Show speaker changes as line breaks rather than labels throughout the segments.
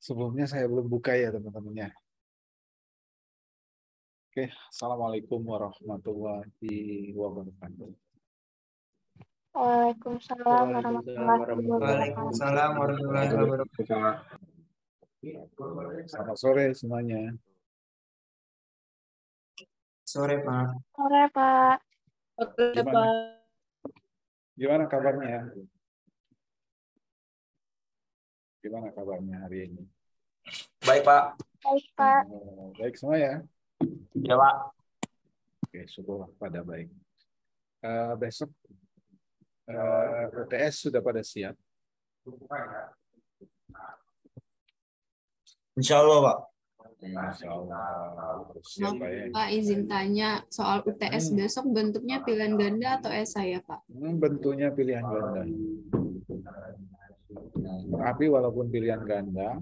Sebelumnya saya belum buka ya teman-temannya. Oke, Assalamualaikum warahmatullahi wabarakatuh.
Waalaikumsalam warahmatullahi wabarakatuh.
Waalaikumsalam warahmatullahi wabarakatuh.
Selamat sore semuanya.
Sore, Pak.
Sore, Pak.
Gimana kabarnya? Gimana kabarnya hari ini?
Baik, Pak.
Baik, Pak.
Baik semua ya?
Ya, Pak.
Oke, syukurlah pada baik. Besok UTS sudah pada siap?
Insya Allah, Pak.
Insya Allah siap
Maaf,
Pak ya.
Pak, izin tanya soal UTS besok bentuknya pilihan ganda atau esai ya, Pak?
Bentuknya pilihan ganda. Tapi walaupun pilihan ganda,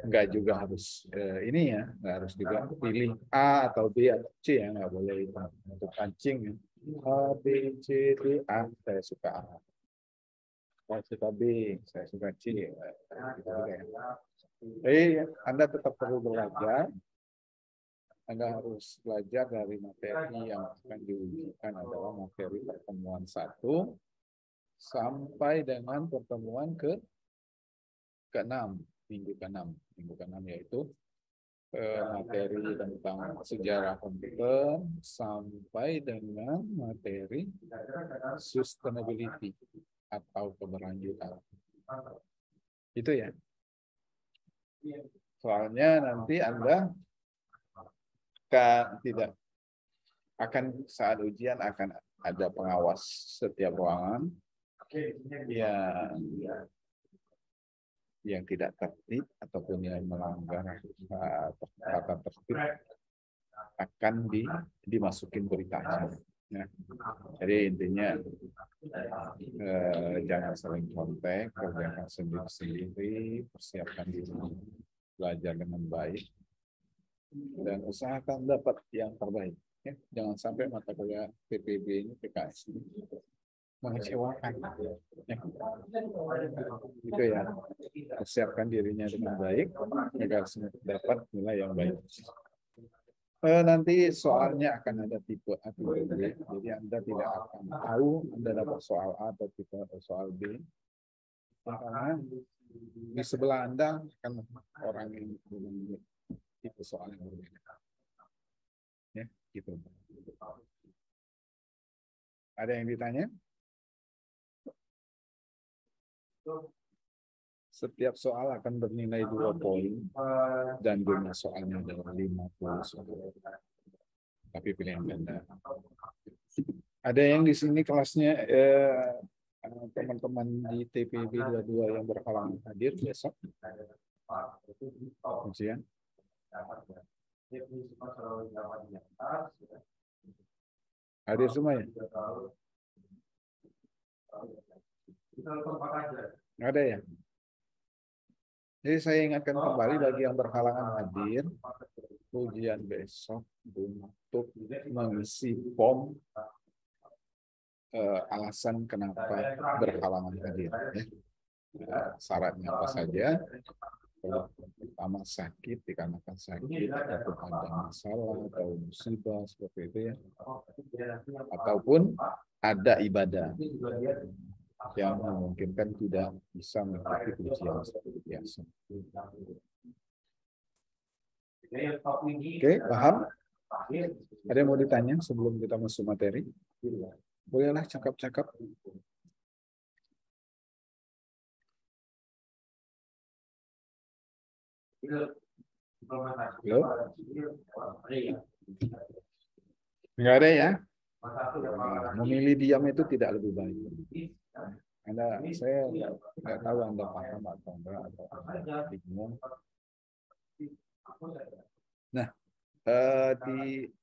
enggak juga harus ini ya, enggak harus juga pilih A atau B atau C ya, enggak boleh itu untuk kancing ya. A, B, C, D, A, saya suka A. Saya suka B, saya suka C. Gitu juga ya. Jadi Anda tetap perlu belajar. Anda harus belajar dari materi yang akan diujikan adalah materi pertemuan 1 sampai dengan pertemuan ke-6, minggu ke-6 yaitu materi tentang sejarah komputer sampai dengan materi sustainability atau keberlanjutan. Itu ya. Soalnya nanti Anda tidak akan saat ujian akan ada pengawas setiap ruangan yang tidak tertib ataupun yang melanggar tata tertib akan dimasukin berita acara. Ya. Jadi intinya jangan saling kontak, kerjakan sendiri-sendiri, persiapkan diri, belajar dengan baik, dan usahakan dapat yang terbaik. Ya. Jangan sampai mata kuliah PPB ini, PKS ini mengecewakan. Ya. Itu ya, persiapkan dirinya dengan baik agar dapat nilai yang baik. Nanti soalnya akan ada tipe A, tipe B. Jadi Anda tidak akan tahu Anda dapat soal A atau tipe soal B. Karena di sebelah Anda akan orang yang memiliki tipe soal yang berbeda. Ya, gitu. Ada yang ditanya? Setiap soal akan bernilai 2 poin dan jumlah soalnya adalah 50 soal. Tapi pilihan ganda. Ada yang di sini kelasnya teman-teman di TPB 22 yang berhalangan hadir besok ujian? Hadir semua ya? Ada ya? Jadi saya ingatkan kembali bagi yang berhalangan hadir, ujian besok untuk mengisi form alasan kenapa berhalangan hadir. Ya. Syaratnya apa saja? Pertama sakit, dikarenakan sakit, ataupun ada masalah atau musibah seperti itu ya. Ataupun ada ibadah yang memungkinkan tidak bisa mengikuti ujian seperti biasa. Oke, paham? Ada yang mau ditanya sebelum kita masuk materi? Bolehlah cakap-cakap. Halo? Enggak ada ya? Memilih diam itu tidak lebih baik. Saya nggak tahu Anda paham atau enggak, atau bingung. Nah,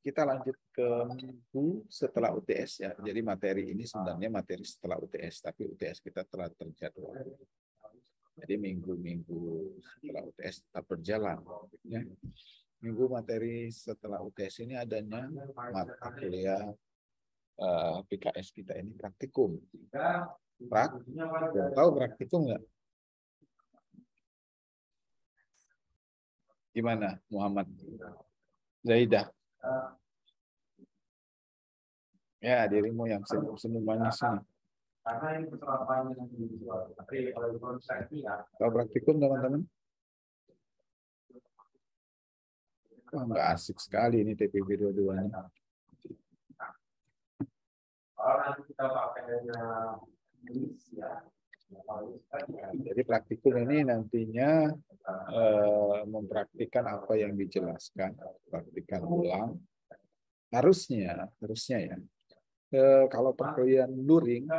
kita lanjut ke minggu setelah UTS ya. Jadi materi ini sebenarnya materi setelah UTS, tapi UTS kita telah terjadwal. Jadi minggu-minggu setelah UTS tetap berjalan. Ya. Minggu materi setelah UTS ini adanya mata kuliah PKS kita ini praktikum. Belum tahu praktikum nggak? Gimana Muhammad? Zaidah. Ya, dirimu yang senyum manis ini. Tahu praktikum teman-teman? Wah, nggak asik sekali ini TPB 22 ini. Jadi praktikum ini nantinya mempraktikkan apa yang dijelaskan, praktikkan ulang. Harusnya ya. Kalau perkuliahan luring,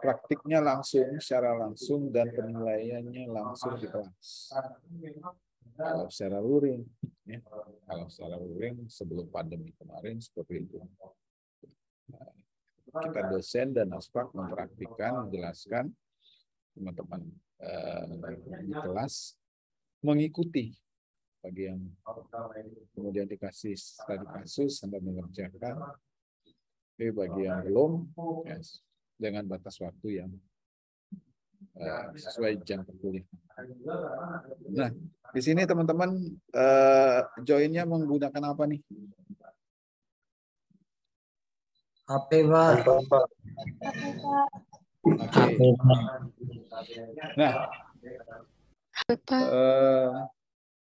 praktiknya langsung, secara langsung dan penilaiannya langsung di kelas. Kalau secara luring, ya. Kalau secara luring sebelum pandemi kemarin seperti itu. Kita dosen dan aspek mempraktikkan, menjelaskan teman-teman di kelas mengikuti bagi yang kemudian dikasih studi kasus Anda mengerjakan, tapi bagi yang belum ya, dengan batas waktu yang sesuai jam perkuliahan. Nah, di sini teman-teman joinnya menggunakan apa nih?
HP, Pak.
Oke. Nah,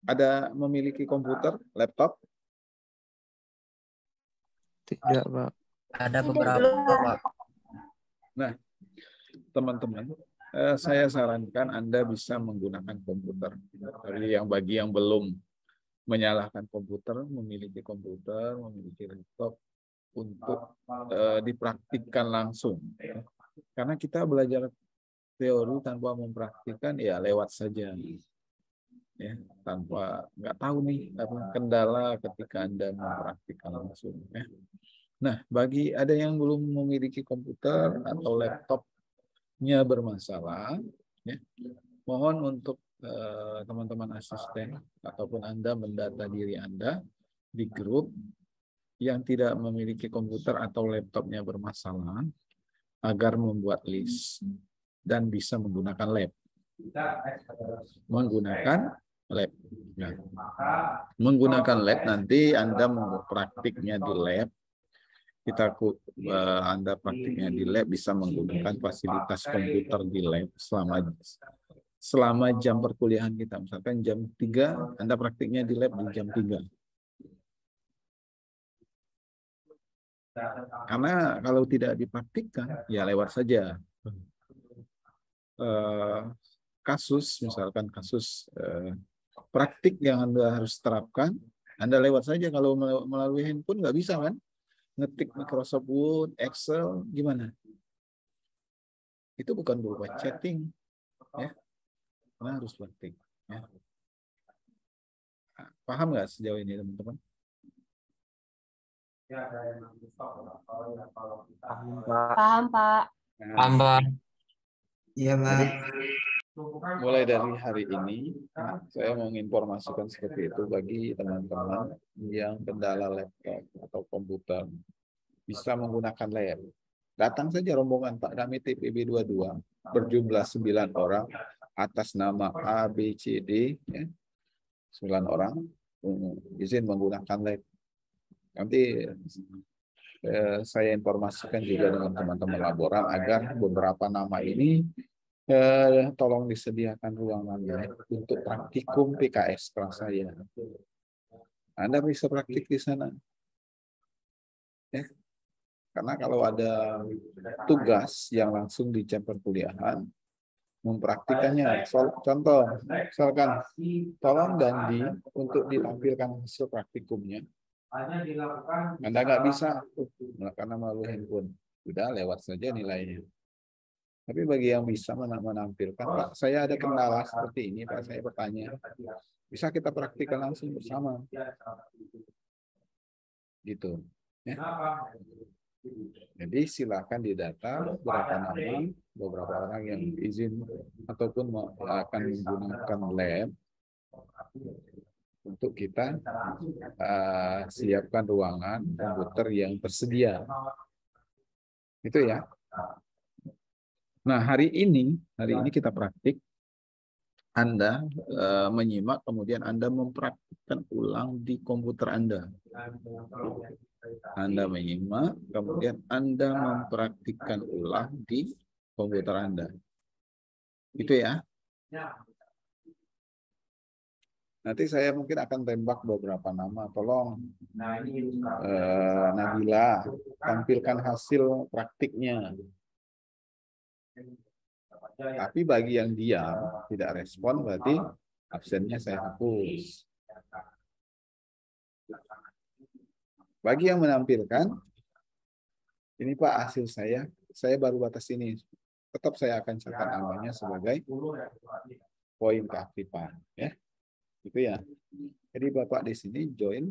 ada memiliki komputer, laptop?
Tidak, Pak. Ada beberapa, Pak.
Nah, teman-teman, saya sarankan Anda bisa menggunakan komputer. Bagi yang belum menyalakan komputer, memiliki komputer, memiliki laptop untuk dipraktikkan langsung. Karena kita belajar teori tanpa mempraktikkan ya lewat saja. Ya, tanpa nggak tahu nih apa kendala ketika Anda mempraktikkan langsung. Ya. Nah, bagi ada yang belum memiliki komputer atau laptopnya bermasalah, ya, mohon untuk teman-teman asisten ataupun Anda mendata diri Anda di grup yang tidak memiliki komputer atau laptopnya bermasalah agar membuat list dan bisa menggunakan lab. Nah, menggunakan lab nanti Anda praktiknya di lab. Anda praktiknya di lab bisa menggunakan fasilitas komputer di lab selama jam perkuliahan kita. Misalkan jam 3, Anda praktiknya di lab di jam 3. Karena kalau tidak dipraktikkan, ya lewat saja. Misalkan kasus praktik yang Anda harus terapkan, Anda lewat saja. Kalau melalui handphone nggak bisa kan? Ngetik Microsoft Word, Excel, gimana? Itu bukan berupa chatting, ya. Karena harus praktik. Ya. Paham nggak sejauh ini, teman-teman?
Paham, Pak.
Paham, Pak. Iya, Pak.
Mulai dari hari ini, saya mau menginformasikan seperti itu bagi teman-teman yang kendala laptop atau komputer bisa menggunakan lab. Datang saja rombongan Pak Kami TPB 22 berjumlah 9 orang atas nama A, B, C, D, ya. 9 orang izin menggunakan lab. Nanti saya informasikan juga dengan teman-teman laboran agar beberapa nama ini tolong disediakan ruangannya untuk praktikum PKS kelas saya. Anda bisa praktik di sana. Ya. Karena kalau ada tugas yang langsung di jam perkuliahan, mempraktikannya. Contoh, misalkan tolong Dandi untuk ditampilkan hasil praktikumnya. Anda nggak bisa karena melalui handphone. Sudah lewat saja nilainya. Tapi bagi yang bisa menampilkan, Pak, saya ada kendala seperti ini, Pak, saya bertanya. Bisa kita praktikkan langsung bersama. Gitu. Ya. Jadi silakan didata berapa nama, beberapa orang yang izin ataupun akan menggunakan lab untuk kita siapkan ruangan komputer yang tersedia. Itu ya. Nah, hari ini kita praktik Anda menyimak, kemudian Anda mempraktikkan ulang di komputer Anda. Anda menyimak, kemudian Anda mempraktikkan ulang di komputer Anda. Itu ya. Nanti saya mungkin akan tembak beberapa nama. Tolong Nabila, tampilkan hasil praktiknya. Tapi bagi yang diam, tidak respon, berarti absennya saya hapus. Bagi yang menampilkan, ini Pak hasil saya baru batas ini. Tetap saya akan catat namanya sebagai poin keaktifan. Ya, gitu ya. Jadi Bapak di sini join,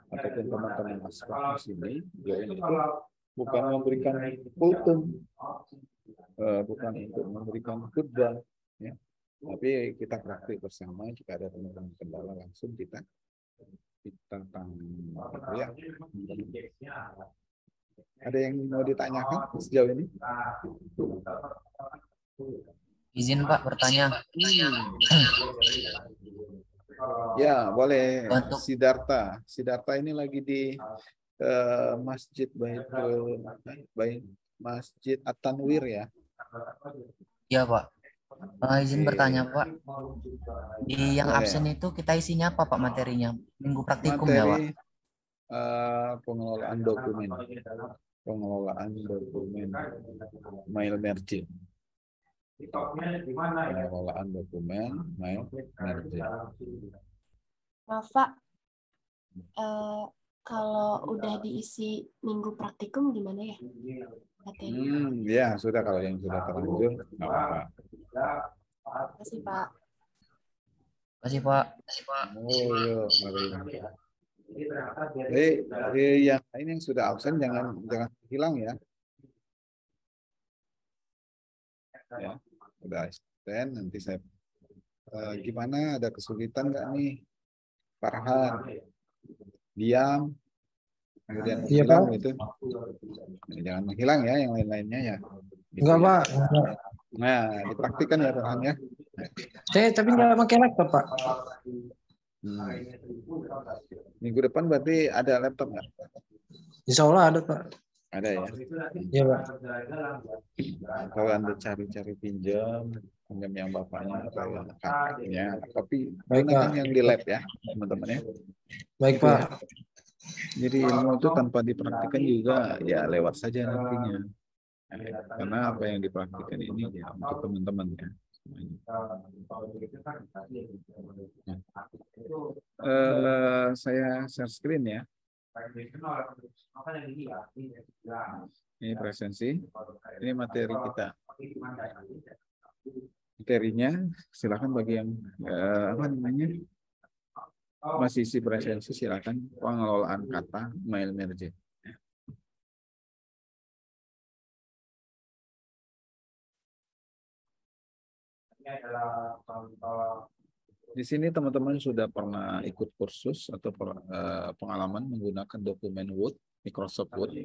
ataupun teman-teman mahasiswa di sini join itu bukan memberikan kultum, bukan untuk memberikan khutbah, ya. Tapi kita praktik bersama. Jika ada teman-teman kendala langsung kita tanggung, ya. Ada yang mau ditanyakan sejauh ini?
Izin Pak bertanya.
Ya boleh.
Untuk
Sidarta ini lagi di Masjid Masjid At-Tanwir ya.
Ya Pak. Izin bertanya Pak. Di yang
Boleh.
absen itu kita isinya apa Pak materinya? Minggu praktikum ya Pak?
Pengelolaan dokumen. Mail merge. Pengelolaan dokumen mail merge.
Maaf Pak, kalau udah diisi minggu praktikum gimana ya?
Ya sudah, kalau yang sudah terlanjur nggak apa-apa.
Terima kasih Pak.
Terima kasih Pak.
Oh, yuk, mari. Yang ini yang sudah absen jangan hilang ya. Ya, sudah absen, nanti saya gimana, ada kesulitan nggak nih? Farhan, diam, kemudian hilang gitu. Jangan menghilang ya, yang lain-lainnya ya. Gitu
Enggak
ya.
Pak.
Nah, dipraktikkan ya Farhan ya.
Saya tapi nggak pakai laptop Pak.
Minggu depan berarti ada laptop nggak?
Insya Allah ada Pak.
Ada ya.
Iya Pak.
Kalau Anda cari-cari pinjam yang bapaknya atau yang kakaknya, tapi gunakan yang di lab ya teman-teman ya.
Baik
Gitu
Pak.
ya. Jadi ilmu itu tanpa dipraktikkan juga ya lewat saja nantinya. Karena apa yang dipraktikkan ini ya untuk teman-teman ya. Saya share screen ya. Ini presensi, ini materi kita. Materinya silakan bagi yang masih isi presensi, silakan pengelolaan kata mail merge. Di sini teman-teman sudah pernah ikut kursus atau pengalaman menggunakan dokumen Word, Microsoft Word.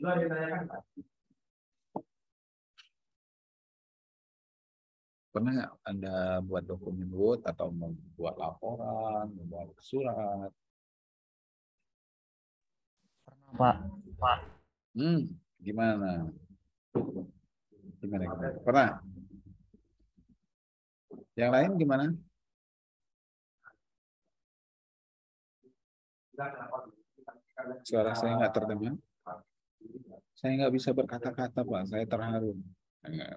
Pernah Anda buat dokumen Word atau membuat laporan, membuat surat?
Pernah Pak.
Gimana? Gimana? Pernah? Yang lain gimana? Suara saya nggak terdengar. Saya nggak bisa berkata-kata Pak. Saya terharu.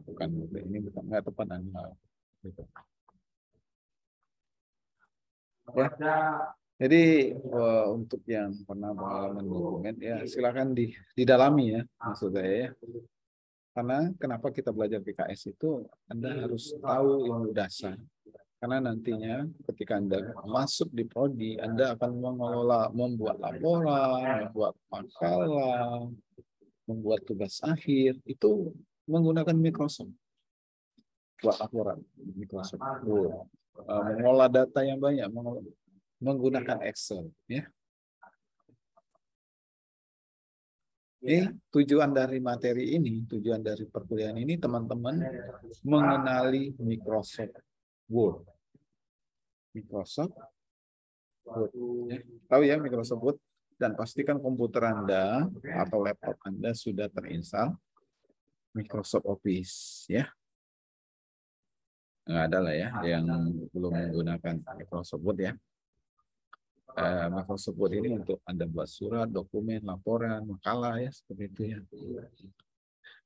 Bukan ini nggak tepat Anda. Ya. Jadi untuk yang pernah pengalaman dokumen ya silakan didalami ya maksud saya ya. Karena kenapa kita belajar PKS itu Anda harus tahu ilmu dasar. Karena nantinya ketika Anda masuk di prodi, Anda akan mengelola, membuat laporan, membuat makalah, membuat tugas akhir, itu menggunakan Microsoft. Buat laporan Microsoft. Mengolah data yang banyak, menggunakan Excel. Ya. Tujuan dari materi ini, tujuan dari perkuliahan ini, teman-teman mengenali Microsoft Word. Microsoft Word. Ya. Tahu ya Microsoft Word? Dan pastikan komputer Anda atau laptop Anda sudah terinstall Microsoft Office. Ya. Nggak ada lah ya yang belum menggunakan Microsoft Word ya. Microsoft Word ini untuk Anda buat surat, dokumen, laporan, makalah ya seperti itu ya.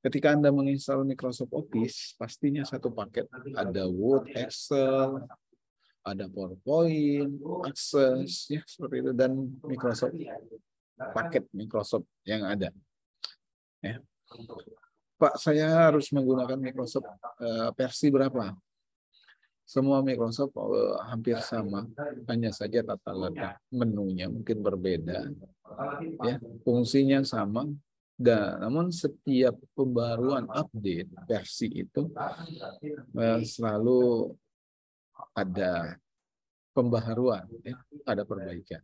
Ketika Anda menginstal Microsoft Office, pastinya satu paket ada Word, Excel, ada PowerPoint, Access ya seperti itu dan Microsoft paket Microsoft yang ada. Ya. Pak, saya harus menggunakan Microsoft versi berapa? Semua Microsoft hampir sama, hanya saja tata letak menunya mungkin berbeda, ya fungsinya sama, dan namun setiap pembaruan update versi itu selalu ada pembaharuan, ya, ada perbaikan.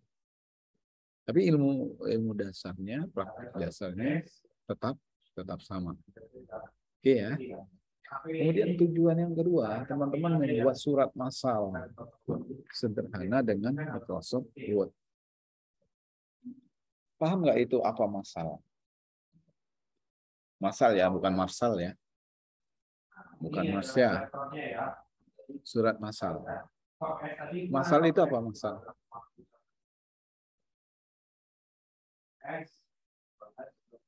Tapi ilmu dasarnya, praktik dasarnya tetap sama. Oke ya. Kemudian tujuan yang kedua, teman-teman membuat surat massal sederhana dengan Microsoft Word. Paham nggak itu apa massal? Massal ya, bukan marsal ya. Bukan marsya. Surat massal. Massal itu apa massal?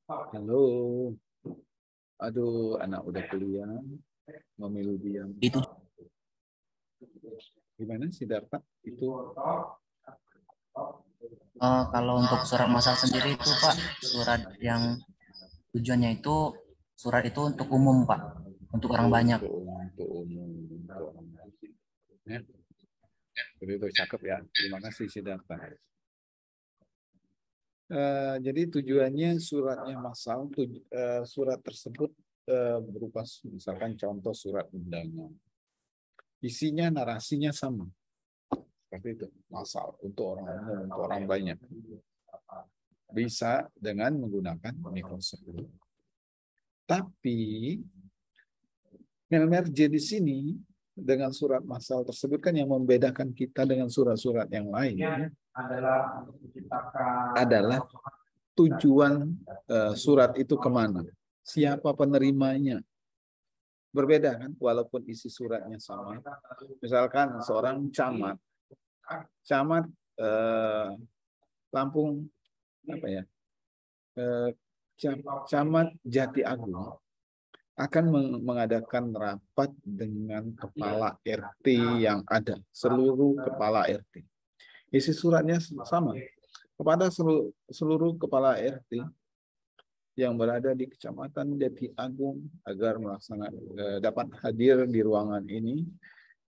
Halo. Aduh, anak udah kuliah, memilih diam.
Itu
Gimana sih Darta? Itu
kalau untuk surat massal sendiri itu Pak, surat yang tujuannya itu surat itu untuk umum Pak, untuk orang banyak.
Untuk umum. Ya. Jadi itu cakep ya. Terima kasih Siddhartha. Jadi tujuannya suratnya massal, surat tersebut berupa misalkan contoh surat undangan. Isinya narasinya sama. Seperti itu, massal untuk orang umum, untuk orang banyak. Bisa dengan menggunakan Microsoft. Tapi merge di sini dengan surat massal tersebut kan yang membedakan kita dengan surat-surat yang lain adalah tujuan surat itu kemana, siapa penerimanya. Berbeda kan, walaupun isi suratnya sama. Misalkan seorang camat Lampung apa ya, camat Jati Agung akan mengadakan rapat dengan kepala RT yang ada, seluruh kepala RT. Isi suratnya sama kepada seluruh kepala RT yang berada di Kecamatan Jati Agung agar melaksanakan dapat hadir di ruangan ini,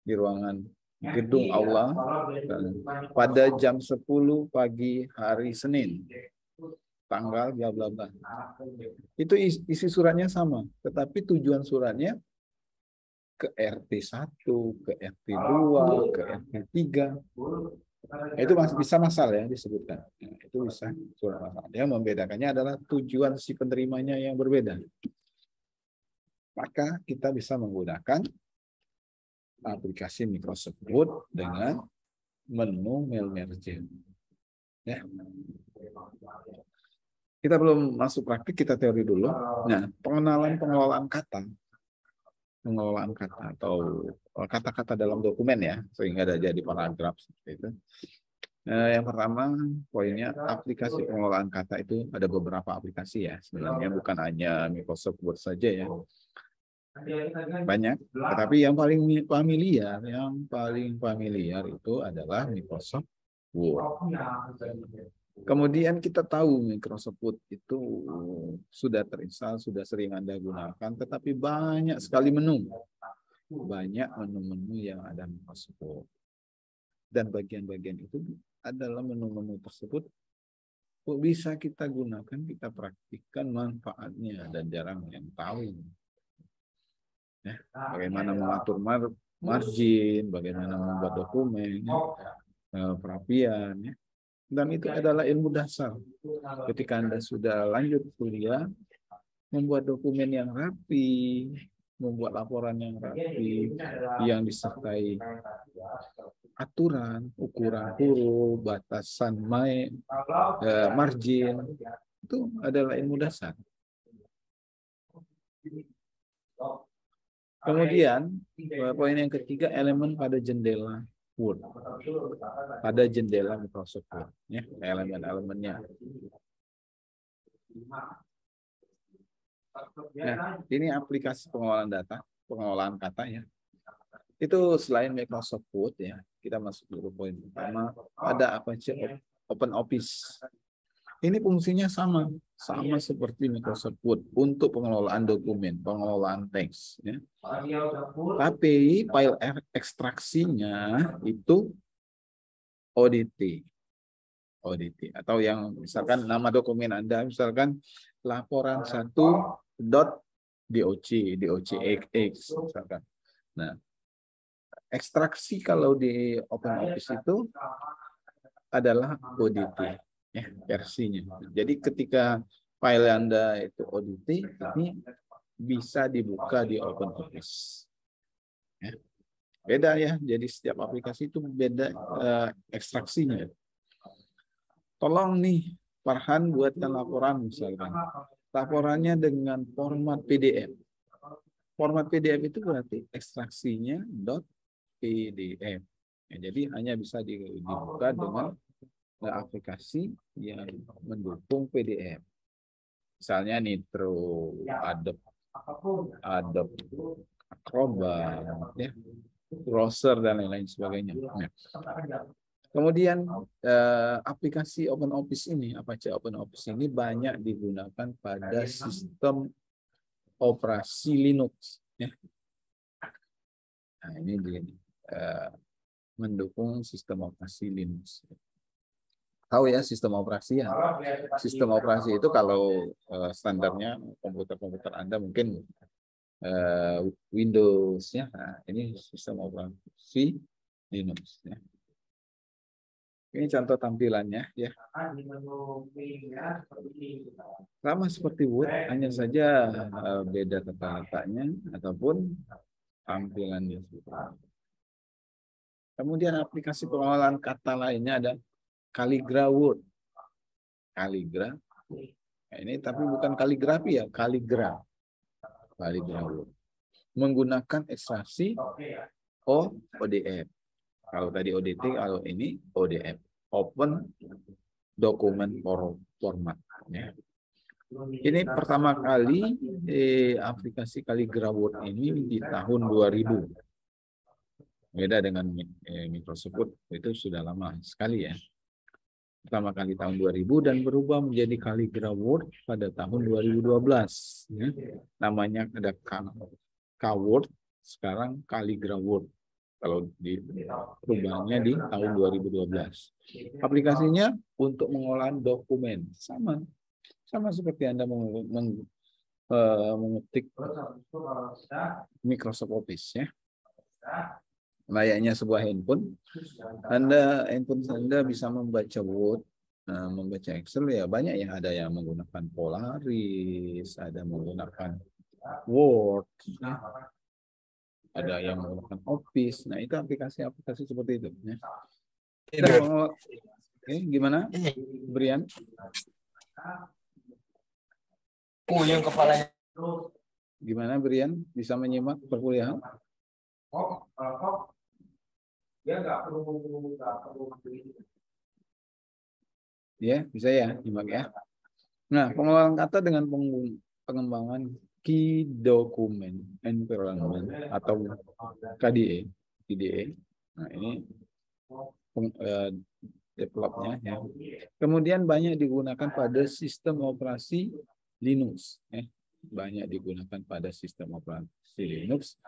di ruangan gedung aula pada jam 10 pagi hari Senin, tanggal bla bla bla. Itu isi suratnya sama, tetapi tujuan suratnya ke RT 1, ke RT 2, ke RT 3. Itu bisa massal ya disebutkan. Nah, itu bisa surat massal. Yang membedakannya adalah tujuan si penerimanya yang berbeda. Maka kita bisa menggunakan aplikasi Microsoft Word dengan menu mail merge. Ya. Kita belum masuk praktik, kita teori dulu. Nah, pengenalan kata atau kata-kata dalam dokumen ya, sehingga ada jadi paragraf seperti itu. Yang pertama poinnya aplikasi pengelolaan kata itu ada beberapa aplikasi ya, sebenarnya bukan hanya Microsoft Word saja ya, banyak. Tetapi yang paling familiar itu adalah Microsoft Word. Kemudian kita tahu Microsoft Word itu sudah terinstall, sudah sering Anda gunakan, tetapi banyak sekali menu. Banyak menu-menu yang ada di Microsoft Word. Dan bagian-bagian itu adalah menu-menu tersebut bisa kita gunakan, kita praktikkan manfaatnya, dan jarang yang tahu. Ya, bagaimana mengatur margin, bagaimana membuat dokumen, perapian, ya. Dan itu adalah ilmu dasar. Ketika Anda sudah lanjut kuliah, membuat dokumen yang rapi, membuat laporan yang rapi, yang disertai aturan, ukuran huruf, batasan margin, itu adalah ilmu dasar. Kemudian, poin yang ketiga, elemen pada jendela Word. Pada jendela Microsoft Word. Ya, elemen-elemennya. Nah, ini aplikasi pengolahan data, pengolahan kata ya. Itu selain Microsoft Word ya, kita masuk dulu poin pertama. Ada apa sih Open Office. Ini fungsinya sama seperti Microsoft Word untuk pengelolaan dokumen, pengelolaan teks. Ya. Tapi file ekstraksinya itu ODT. Atau yang misalkan nama dokumen Anda, misalkan laporan 1.docx, misalkan. Nah, ekstraksi kalau di Open Office itu adalah ODT. Ya, versinya. Jadi ketika file Anda itu ODT, ini bisa dibuka di Open Office. Ya. Beda ya, jadi setiap aplikasi itu beda ekstraksinya. Tolong nih, Farhan buatkan laporan misalkan. Laporannya dengan format PDF. Format PDF itu berarti ekstraksinya .pdf. Ya, jadi hanya bisa dibuka dengan aplikasi yang mendukung PDF. Misalnya Nitro, Adobe Acrobat, ya, browser dan lain-lain sebagainya. Nah, kemudian aplikasi Open Office ini, Apache Open Office ini banyak digunakan pada sistem operasi Linux. Ya. Nah, ini mendukung sistem operasi Linux. Tahu ya sistem operasi ya. Sistem operasi itu kalau standarnya komputer-komputer Anda mungkin Windows ya. Nah, ini sistem operasi Linux ya. Ini contoh tampilannya ya. Sama seperti Word, hanya saja beda tata letaknya ataupun tampilannya. Kemudian aplikasi pengolahan kata lainnya ada Calligra Word. Calligra. Nah, ini tapi bukan kaligrafi ya, Calligra. Calligra Word. Menggunakan ekstraksi ODF. Kalau tadi ODT, kalau ini ODF. Open Document Format. Ya. Ini pertama kali aplikasi Calligra Word ini di tahun 2000. Beda dengan Microsoft Word, itu sudah lama sekali ya. Pertama kali tahun 2000 dan berubah menjadi Calligra Word pada tahun 2012. Ya. Namanya ada K-Word, sekarang Calligra Word. Kalau di perubahannya di tahun 2012. Aplikasinya untuk pengolahan dokumen. Sama seperti Anda mengetik Microsoft Office ya. Layaknya sebuah handphone. Handphone Anda bisa membaca Word, membaca Excel ya banyak ya. Ada yang menggunakan Polaris, ada menggunakan Word, ya. Ada yang menggunakan Office. Nah itu aplikasi-aplikasi seperti itu. Ya. Gimana, Brian?
Puyeng kepalanya.
Gimana, Brian? Bisa menyimak perkuliahan? Ya, bisa ya, nyimak ya. Nah, pengolahan kata dengan pengembangan Key Document Environment atau KDE. Nah, ini developnya ya. Kemudian banyak digunakan pada sistem operasi Linux. Ya. Banyak digunakan pada sistem operasi Linux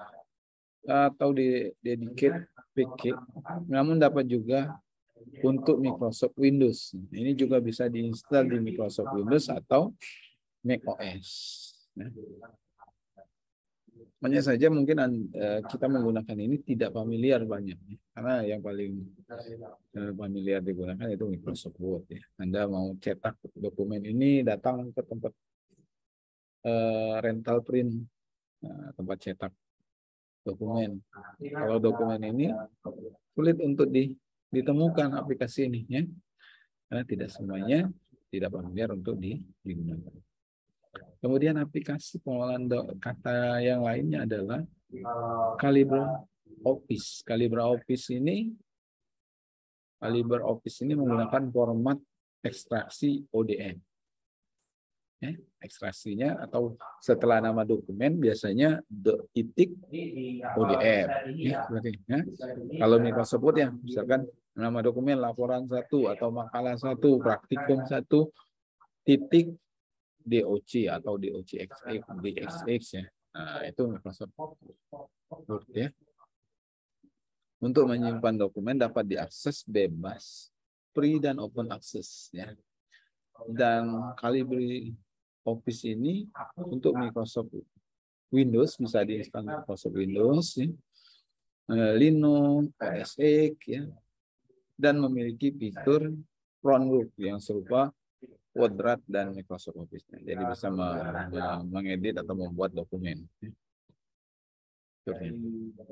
atau dedicated PK. Namun dapat juga untuk Microsoft Windows. Ini juga bisa diinstal di Microsoft Windows atau Mac OS. Nah. Hanya saja mungkin kita menggunakan ini tidak familiar banyak. Karena yang paling familiar digunakan itu Microsoft Word. Ya. Anda mau cetak dokumen ini datang ke tempat rental print, tempat cetak dokumen. Kalau dokumen ini sulit untuk ditemukan aplikasi ini ya. Karena tidak semuanya tidak familiar untuk digunakan. Kemudian aplikasi pengolahan kata yang lainnya adalah CalibreOffice. CalibreOffice ini menggunakan format ekstraksi ODF. Ya, ekstraksinya atau setelah nama dokumen biasanya .odf. Ya, berarti, ya. Kalau Microsoft Word ya, misalkan nama dokumen laporan 1 atau makalah 1, praktikum 1, titik doc atau docx ya. Nah, itu Microsoft Word ya. Untuk menyimpan dokumen dapat diakses bebas, free dan open access ya. Dan CalibreOffice ini untuk Microsoft Windows bisa diinstal Microsoft Windows ya. Linux, OS X ya. Dan memiliki fitur Chromebook yang serupa WordPress dan Microsoft Office. Jadi bisa mengedit atau membuat dokumen.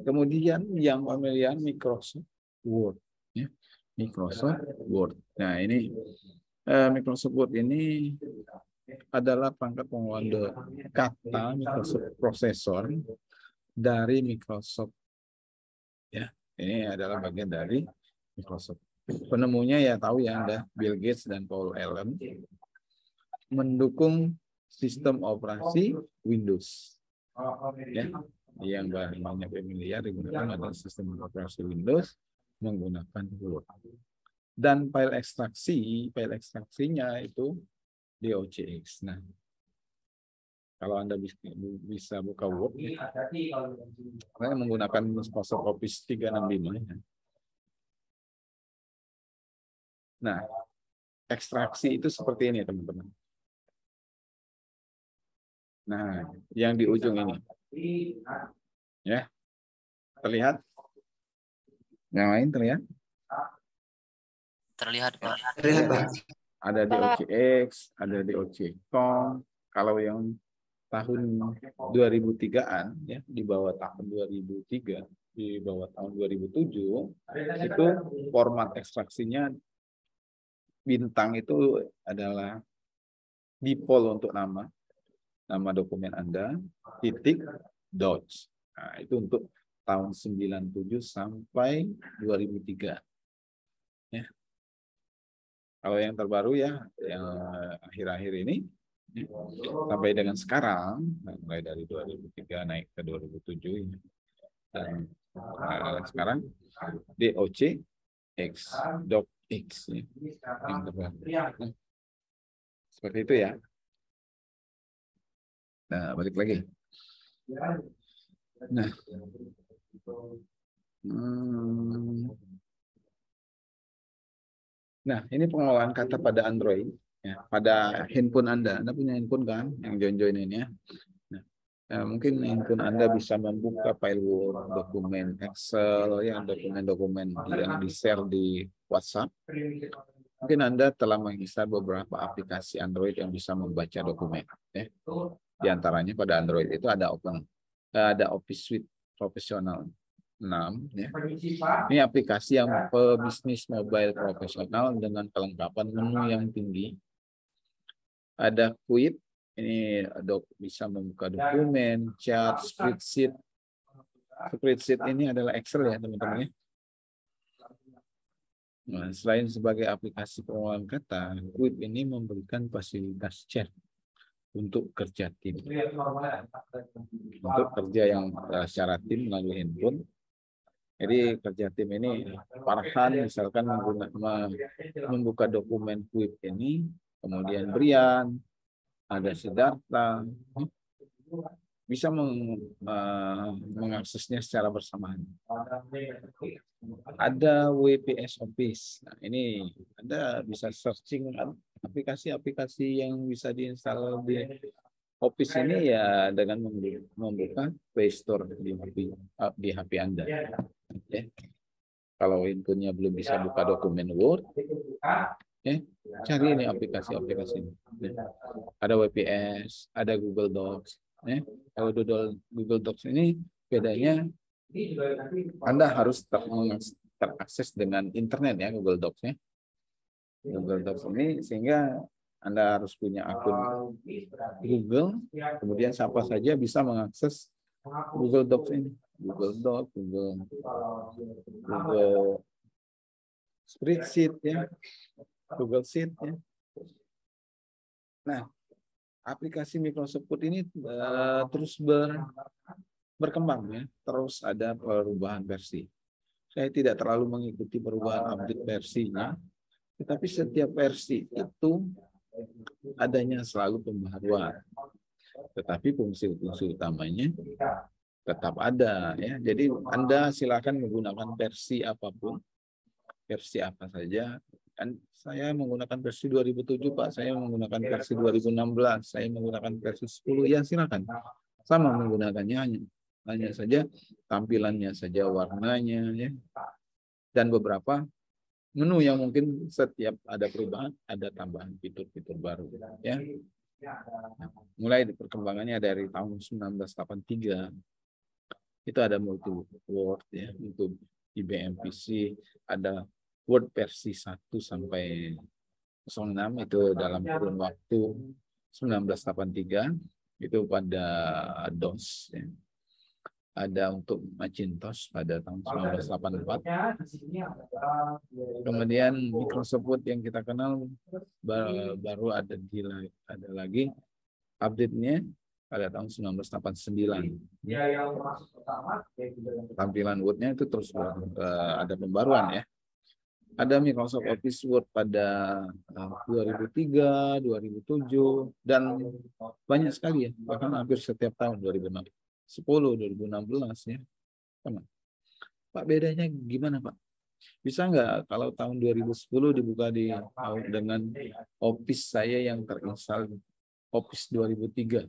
Kemudian yang familiar Microsoft Word. Ya. Microsoft Word. Nah ini Microsoft Word ini adalah perangkat pengolahan kata Microsoft Processor dari Microsoft. Ya, ini adalah bagian dari Microsoft. Penemunya ya tahu ya Anda, Bill Gates dan Paul Allen, mendukung sistem operasi Windows. Ya, yang banyak familiar digunakan adalah sistem operasi Windows menggunakan Word. Dan file ekstraksinya itu docx. Nah, kalau Anda bisa buka Word, saya menggunakan Microsoft Office 365. Nah, ekstraksi itu seperti ini, teman-teman. Nah, yang di ujung ini, ya, terlihat? Yang lain terlihat?
Terlihat, Pak.
Terlihat, Pak.
Ada docx, ada docx.com. Kalau yang tahun 2003-an, ya, di bawah tahun 2003, di bawah tahun 2007, itu format ekstraksinya bintang itu adalah default untuk nama dokumen Anda, titik, docs. Nah, itu untuk tahun 97 sampai 2003. Ya. Kalau yang terbaru ya, yang akhir-akhir ini, ya, sampai dengan sekarang, mulai dari 2003 naik ke 2007, ya. Dan sekarang docx, ya, yang terbaru. Nah, seperti itu ya. Nah, balik lagi. Nah, nah, ini pengolahan kata pada Android, ya, pada handphone Anda. Anda punya handphone kan, yang join ini ya. Nah, mungkin handphone Anda bisa membuka file Word, dokumen Excel, ya, dokumen-dokumen yang di-share di WhatsApp. Mungkin Anda telah menginstal beberapa aplikasi Android yang bisa membaca dokumen. Ya. Di antaranya pada Android itu ada Office Suite Professional 6. Ya. Ini aplikasi yang pebisnis mobile profesional dengan kelengkapan menu yang tinggi. Ada Quip, ini bisa membuka dokumen, chat, spreadsheet. Spreadsheet ini adalah Excel ya teman-teman. Nah, selain sebagai aplikasi pengolahan kata, Quip ini memberikan fasilitas chat untuk kerja tim. Untuk kerja yang secara tim melalui handphone. Jadi kerja tim ini, Farhan misalkan membuka dokumen Quip ini, kemudian Brian, ada Siddhartha, bisa mengaksesnya secara bersamaan. Ada WPS Office. Nah, ini Anda bisa searching aplikasi-aplikasi yang bisa diinstal di Office ini ya dengan membuka Play Store di HP Anda. Ya. Kalau handphonenya belum bisa buka dokumen Word, ya, cari ini aplikasi-aplikasi ini. Ya. Ada WPS, ada Google Docs. Ya. Kalau Google Docs ini bedanya Anda harus terakses dengan internet ya, Google Docs-nya. Google Docs ini sehingga Anda harus punya akun Google, kemudian siapa saja bisa mengakses Google Docs ini. Google Docs, Google Spreadsheet ya, Google Sheet ya. Nah, aplikasi Microsoft Word ini terus berkembang ya, terus ada perubahan versi. Saya tidak terlalu mengikuti perubahan update versinya, tetapi setiap versi itu adanya selalu pembaharuan. Tetapi fungsi-fungsi utamanya tetap ada ya. Jadi Anda silakan menggunakan versi apapun, versi apa saja. Kan saya menggunakan versi 2007 Pak, saya menggunakan versi 2016, saya menggunakan versi 10 ya silakan. Sama menggunakannya hanya saja tampilannya saja, warnanya ya. Dan beberapa menu yang mungkin setiap ada perubahan, ada tambahan fitur-fitur baru ya. Mulai perkembangannya dari tahun 1983 itu ada multi Word ya, untuk IBM PC ada Word versi 1 sampai 06 itu dalam kurun waktu 1983 itu pada DOS ya. Ada untuk Macintosh pada tahun 1984. Kemudian Microsoft Word yang kita kenal baru ada lagi update-nya pada tahun 1989. Tampilan Word-nya itu terus ada pembaruan ya. Ada Microsoft Office Word pada 2003, 2007, dan banyak sekali ya, bahkan hampir setiap tahun 2010, 2016 ya. Sama. Pak, bedanya gimana Pak? Bisa nggak kalau tahun 2010 dibuka dengan Office saya yang terinstall Office 2003?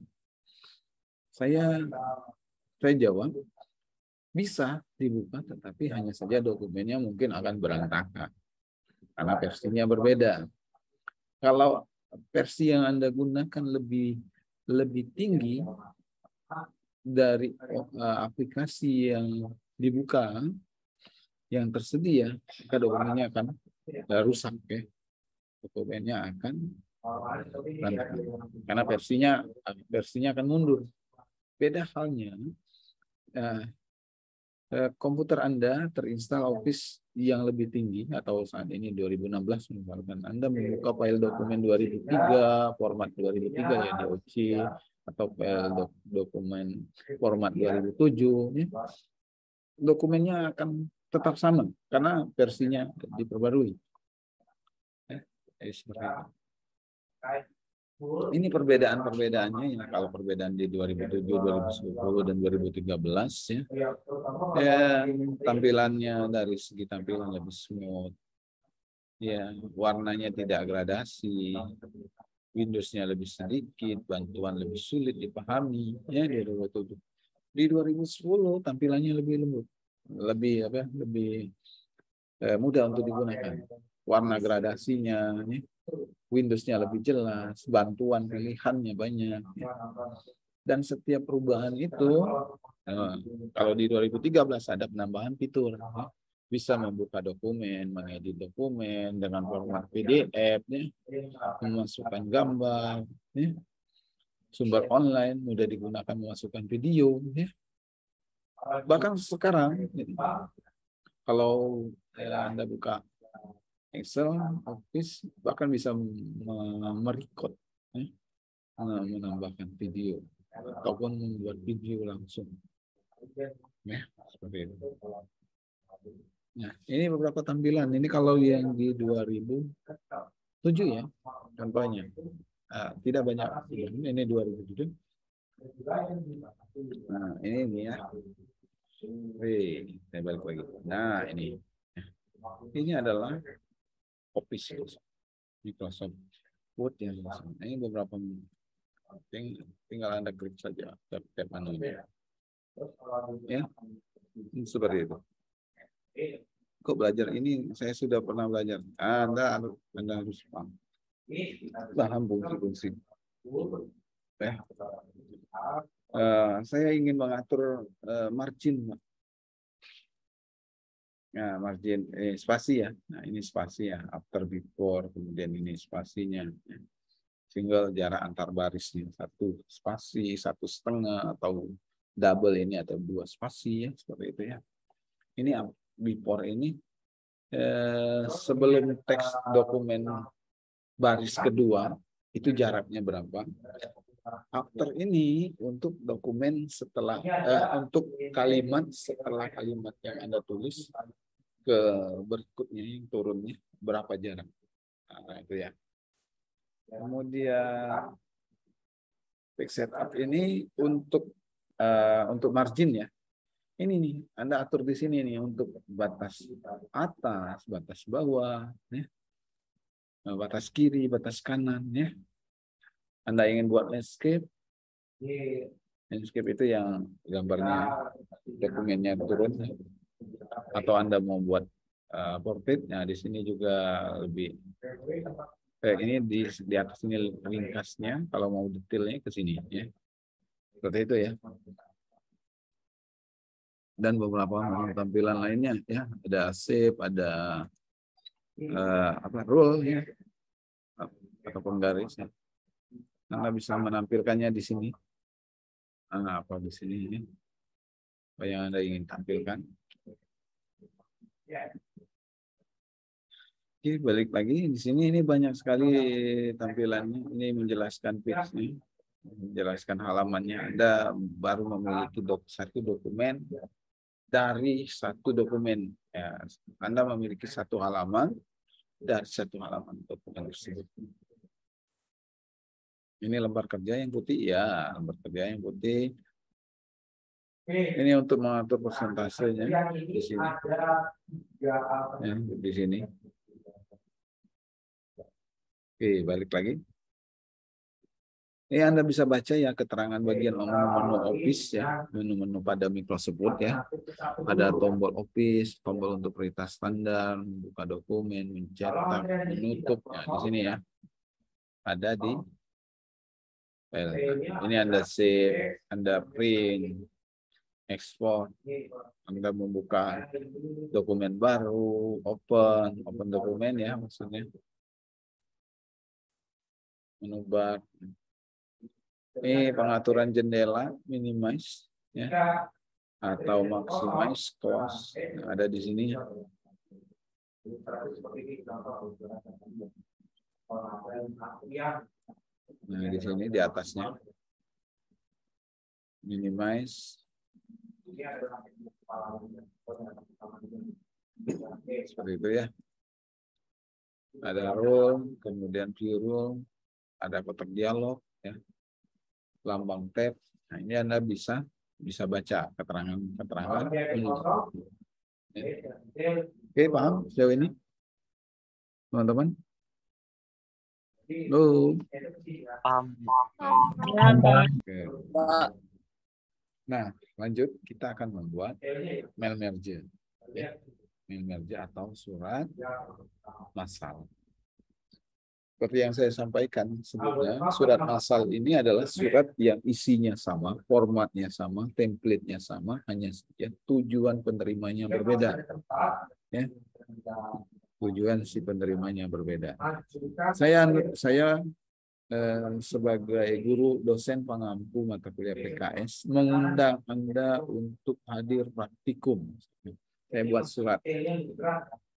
Saya jawab, bisa dibuka, tetapi hanya saja dokumennya mungkin akan berantakan karena versinya berbeda. Kalau versi yang Anda gunakan lebih tinggi dari aplikasi yang dibuka, yang tersedia, maka dokumennya akan rusak ya. Dokumennya akan berantakan karena versinya akan mundur. Beda halnya komputer Anda terinstall Office yang lebih tinggi atau saat ini 2016 misalkan Anda membuka file dokumen 2003 format 2003 ya DOC atau file dokumen format 2007 ya, dokumennya akan tetap sama karena versinya diperbarui. Seperti itu. Ini perbedaan-perbedaannya ya, kalau perbedaan di 2007, 2010 dan 2013 ya. Tampilannya dari segi tampilan lebih smooth. Ya, warnanya tidak gradasi. Windows-nya lebih sedikit, bantuan lebih sulit dipahami ya di 2007. Di 2010 tampilannya lebih lembut, lebih mudah untuk digunakan. Warna gradasinya ya. Windows-nya lebih jelas, bantuan pilihannya banyak. Ya. Dan setiap perubahan itu, kalau di 2013 ada penambahan fitur. Ya. Bisa membuka dokumen, mengedit dokumen dengan format PDF, ya. Memasukkan gambar, ya. Sumber online, mudah digunakan memasukkan video. Ya. Bahkan sekarang, kalau Anda buka Excel, Office, bahkan bisa merecord, ya, menambahkan video, ataupun membuat video langsung. Ya, seperti itu. Nah, ini beberapa tampilan. Ini kalau yang di 2007 ya, contohnya. Tidak banyak. Ini 2007. Nah, ini ya. Saya balik lagi. Nah, ini. Ini adalah Office Microsoft Word yang ini beberapa tinggal Anda klik saja tab menunya ya seperti itu. Kok belajar ini saya sudah pernah belajar. Anda harus paham fungsi-fungsi. Saya ingin mengatur margin. Nah, margin spasi ya. Nah, ini spasi ya, after before, kemudian ini spasinya. Single jarak antar barisnya satu spasi, 1,5 atau double ini atau 2 spasi ya, seperti itu ya. Ini before ini sebelum teks dokumen baris kedua itu jaraknya berapa. After ini untuk dokumen setelah untuk kalimat setelah kalimat yang Anda tulis ke berikutnya yang turunnya berapa jarak. Nah, itu ya. Kemudian text setup ini untuk margin ya. Ini nih Anda atur di sini nih untuk batas atas, batas bawah, ya. Batas kiri, batas kanan ya. Anda ingin buat landscape. Landscape itu yang gambarnya dokumennya turun. Atau Anda mau buat portrait, nah di sini juga lebih ini di atas ini ringkasnya. Kalau mau detailnya ke sini ya. Seperti itu ya. Dan beberapa tampilan lainnya ya, ada shape, ada rule ya, atau penggaris ya. Anda bisa menampilkannya di sini. Apa di sini ini? Apa yang Anda ingin tampilkan? Oke, balik lagi di sini ini banyak sekali tampilannya. Ini menjelaskan page-nya, menjelaskan halamannya. Anda baru memiliki satu dokumen dari satu dokumen. Ya, Anda memiliki satu halaman dari satu halaman dokumen tersebut. Ini lembar kerja yang putih, ya, lembar kerja yang putih. Ini untuk mengatur persentasenya di sini. Ya, di sini. Oke, balik lagi. Ini Anda bisa baca ya keterangan bagian menu-menu Office ya, menu-menu pada Microsoft Word ya. Ada tombol Office, tombol untuk perintah standar, buka dokumen, mencetak, menutup. Ya, di sini ya. Ada di ini Anda save, Anda print, ekspor, Anda membuka dokumen baru, open dokumen ya maksudnya. Menu bar. Ini pengaturan jendela, minimize ya, atau maximize close. Nah, ada di sini ya. Nah, di sini di atasnya. Minimize. Seperti itu ya. Ada rule, kemudian view rule, ada kotak dialog ya. Lambang tab. Nah, ini Anda bisa baca keterangan ini. Oke, paham sejauh ini? Teman-teman? Halo. Oke. Nah, lanjut kita akan membuat mail merge. Ya. Mail merge atau surat massal. Seperti yang saya sampaikan sebelumnya, surat massal ini adalah surat yang isinya sama, formatnya sama, template-nya sama, hanya saja tujuan penerimanya berbeda. Ya. Tujuan si penerimanya berbeda. Saya sebagai guru dosen pengampu mata kuliah PKS mengundang Anda untuk hadir praktikum. Saya buat surat.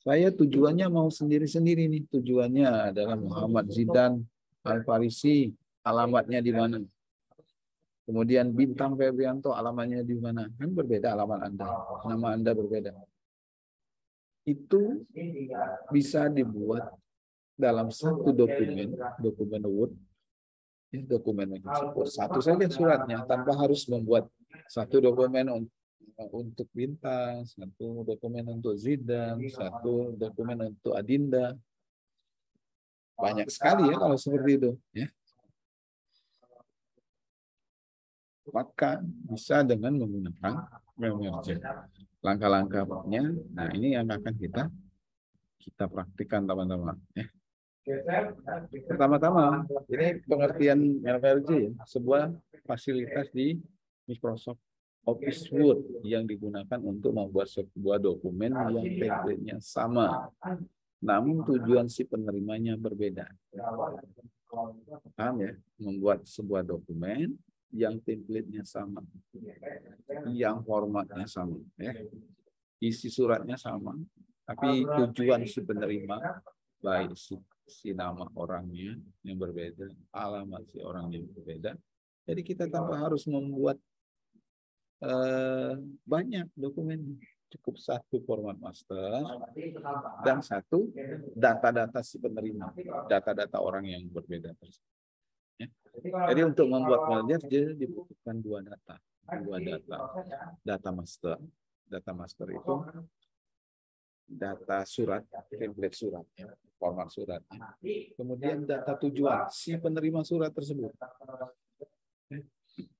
Saya tujuannya mau sendiri-sendiri nih. Tujuannya adalah Muhammad Zidan Al-Farisi, alamatnya di mana? Kemudian Bintang Febrianto, alamatnya di mana? Kan berbeda alamat Anda, nama Anda berbeda. Itu bisa dibuat dalam satu dokumen Word, dokumen Microsoft Word. Satu saja suratnya, tanpa harus membuat satu dokumen untuk Bintang, satu dokumen untuk Zidan, satu dokumen untuk Adinda. Banyak sekali ya kalau seperti itu. Ya. Maka bisa dengan menggunakan mail merge. Langkah-langkahnya, nah ini yang akan kita praktikkan teman-teman. Ya. Pertama-tama, ini pengertian mail merge ya, sebuah fasilitas di Microsoft Office Word yang digunakan untuk membuat sebuah dokumen yang template-nya sama, namun tujuan si penerimanya berbeda. Paham ya? Membuat sebuah dokumen yang template-nya sama, yang formatnya sama, ya. Isi suratnya sama, tapi tujuan si penerima, baik si nama orangnya yang berbeda, alamat si orang yang berbeda. Jadi kita tanpa harus membuat banyak dokumen, cukup satu format master dan satu data-data si penerima, data-data orang yang berbeda tersebut. Ya. Jadi untuk membuat merger dibutuhkan dua data, data master. Data master itu data surat, template surat, ya, format suratnya. Kemudian data tujuan si penerima surat tersebut. Ya.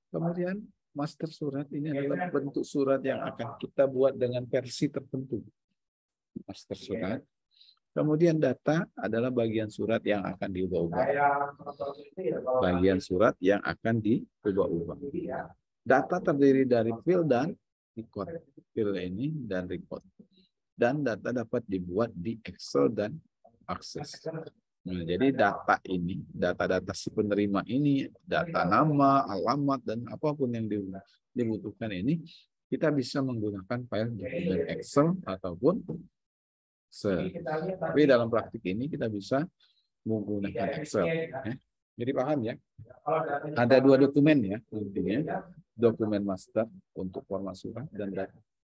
Kemudian master surat ini adalah bentuk surat yang akan kita buat dengan versi tertentu. Master surat. Kemudian data adalah bagian surat yang akan diubah-ubah. Bagian surat yang akan diubah-ubah. Data terdiri dari field dan record. Field ini dan record. Dan data dapat dibuat di Excel dan Access. Nah, jadi data ini, data-data si penerima ini, data nama, alamat, dan apapun yang dibutuhkan ini, kita bisa menggunakan file dokumen Excel ataupun tapi dalam praktik ini kita bisa menggunakan Excel. Ya. Jadi paham ya? Ada dua dokumen ya, intinya. Dokumen master untuk format surat dan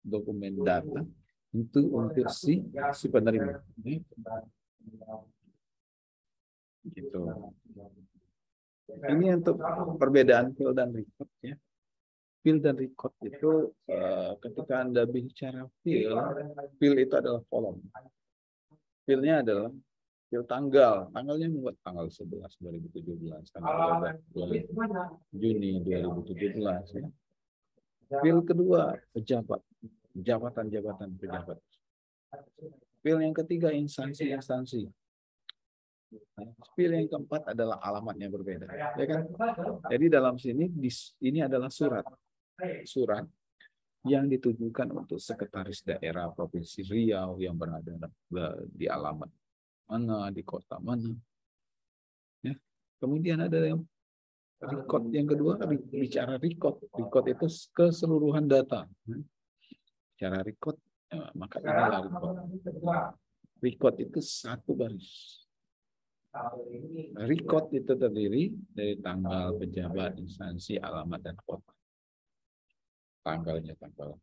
dokumen data itu untuk si penerima. Ya. Gitu. Ini untuk perbedaan field dan record ya. Field dan record itu ketika Anda bicara field itu adalah kolom. Fieldnya adalah field tanggal. Tanggalnya membuat tanggal 11 2017, tanggal 12 Juni 2017 ya. Field kedua pejabat, jabatan pejabat. Field yang ketiga instansi. Field yang keempat adalah alamatnya berbeda, ya kan? Jadi dalam sini ini adalah surat yang ditujukan untuk sekretaris daerah Provinsi Riau yang berada di alamat mana, di kota mana. Ya. Kemudian ada yang record yang kedua, bicara record. Record itu keseluruhan data. Bicara record, maka inilah record. Record itu satu baris. Record itu terdiri dari tanggal, pejabat, instansi, alamat, dan kota. Tanggalnya tanggal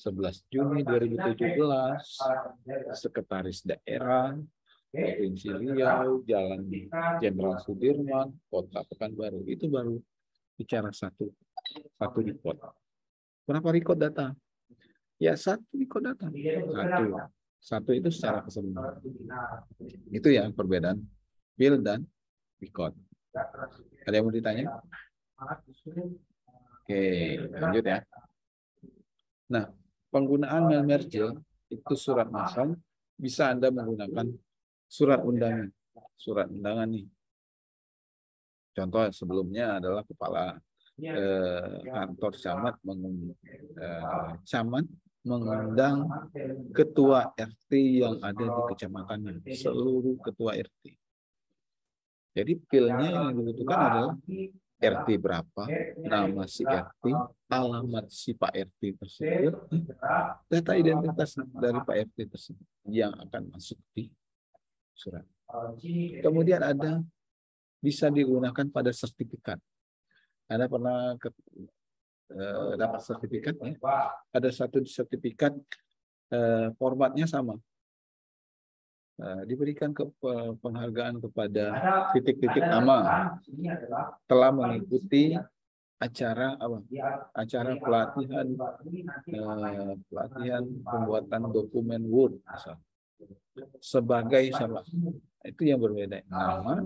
11 Juni 2017, sekretaris daerah Provinsi Riau, Jalan Jenderal Sudirman, Kota Pekanbaru. Itu baru bicara satu record. Berapa record data? Ya satu record data. Satu itu secara keseluruhan. Itu ya perbedaan field dan record. Ada yang mau ditanya? Oke, lanjut ya. Nah, penggunaan merger itu surat masal bisa Anda menggunakan surat undangan. Surat undangan nih. Contoh sebelumnya adalah kepala kantor camat mengundang ketua RT yang ada di kecamatannya, seluruh ketua RT. Jadi filenya yang dibutuhkan adalah RT berapa, nama si RT, alamat si Pak RT tersebut, data identitas dari Pak RT tersebut yang akan masuk di surat. Kemudian ada bisa digunakan pada sertifikat. Anda pernah dapat sertifikat ya? Ada satu sertifikat formatnya sama. Diberikan penghargaan kepada titik-titik nama telah mengikuti acara pelatihan pembuatan dokumen Word misalnya. Sebagai sama itu yang berbeda, nama,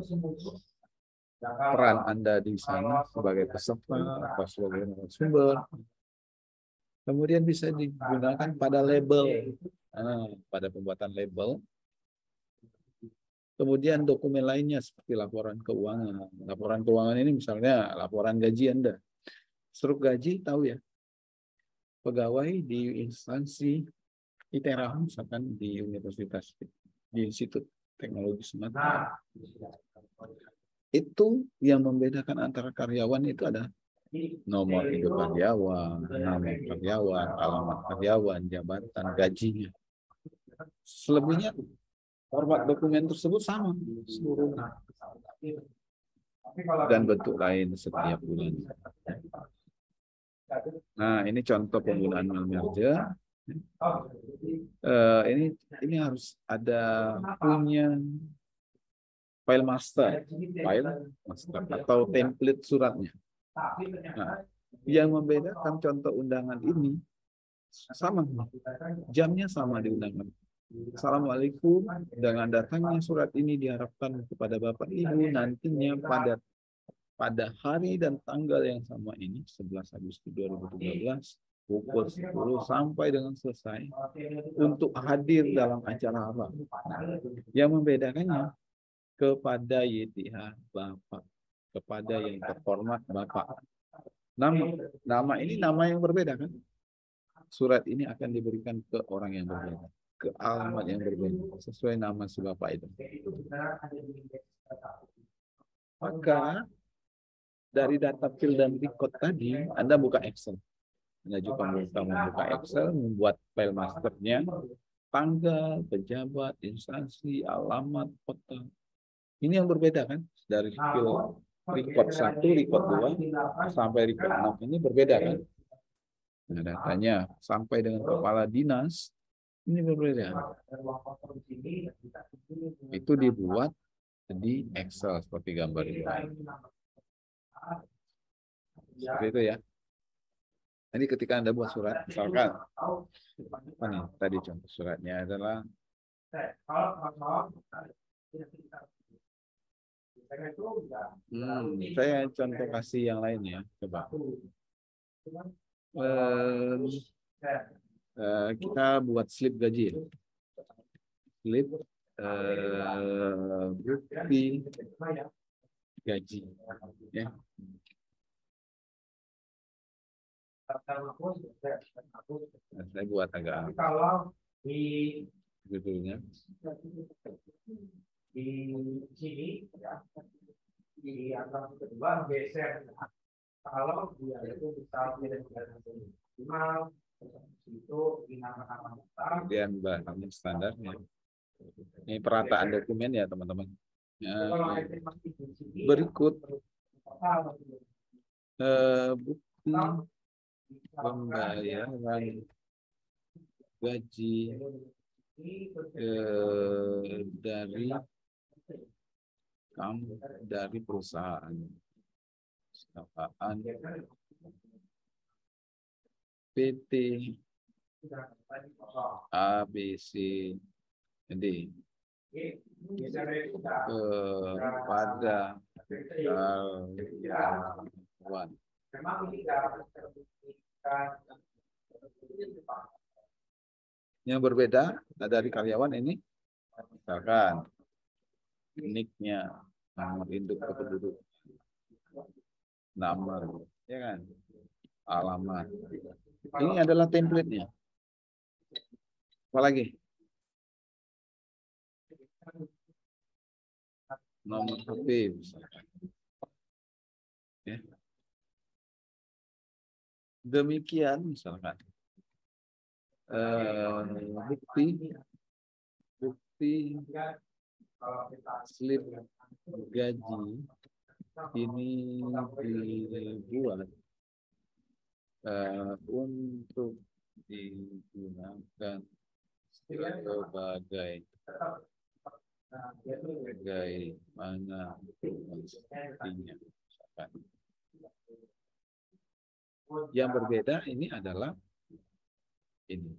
peran Anda di sana sebagai peserta atau sebagai narasumber. Kemudian bisa digunakan pada label, pada pembuatan label. Kemudian dokumen lainnya seperti laporan keuangan. Laporan keuangan ini misalnya laporan gaji Anda. Struk gaji tahu ya? pegawai di instansi ITERA, misalkan di Universitas, di Institut Teknologi Sumatera. Itu yang membedakan antara karyawan itu ada nomor hidup karyawan, nama karyawan, alamat karyawan, jabatan, gajinya. Selebihnya format dokumen tersebut sama seluruhnya. Dan bentuk lain setiap bulan. Nah, ini contoh penggunaan merger. Ini harus ada punya file master atau template suratnya. Nah, yang membedakan contoh undangan ini sama, jamnya sama di undangan. Assalamualaikum, dengan datangnya surat ini diharapkan kepada Bapak Ibu nantinya pada hari dan tanggal yang sama ini, 11 Agustus 2013, pukul 10 sampai dengan selesai, untuk hadir dalam acara apa. Yang membedakannya kepada YTH Bapak, kepada yang terhormat Bapak. Nama ini nama yang berbeda kan? Surat ini akan diberikan ke orang yang berbeda, ke alamat yang berbeda, sesuai nama si Bapak itu. Maka dari data field dan record tadi, Anda buka Excel. Anda juga membuka Excel, membuat file masternya, tanggal, pejabat, instansi, alamat, kota. Ini yang berbeda kan? Dari field record 1, record 2, sampai record 6 ini berbeda kan? Nah, datanya sampai dengan kepala dinas, ini berbeda. Itu dibuat di Excel seperti gambar ini. Seperti itu ya. Jadi ketika Anda buat surat, misalkan, apa nih? Tadi contoh suratnya adalah saya contoh kasih yang lain ya, coba. Kita buat slip gaji, slip bukti gaji, ya. Nah, saya buat agak judulnya.
Di sini ya, di angka kedua geser kalau dia itu bisa minimal itu di nama-nama
kemudian bahannya standarnya. Ini perataan dokumen ya teman-teman. Berikut bukti pembayaran gaji dari perusahaan PT ABC D kepada karyawan. Yang berbeda dari karyawan ini, misalkan nicknya, nomor induk penduduk, nomor, ya kan, alamat. Ini adalah template-nya. Apalagi? Nomor HP, misalkan. Ya. Demikian, misalkan. Bukti slip gaji ini dibuat untuk digunakan sebagai mana mestinya. Yang berbeda ini adalah ini.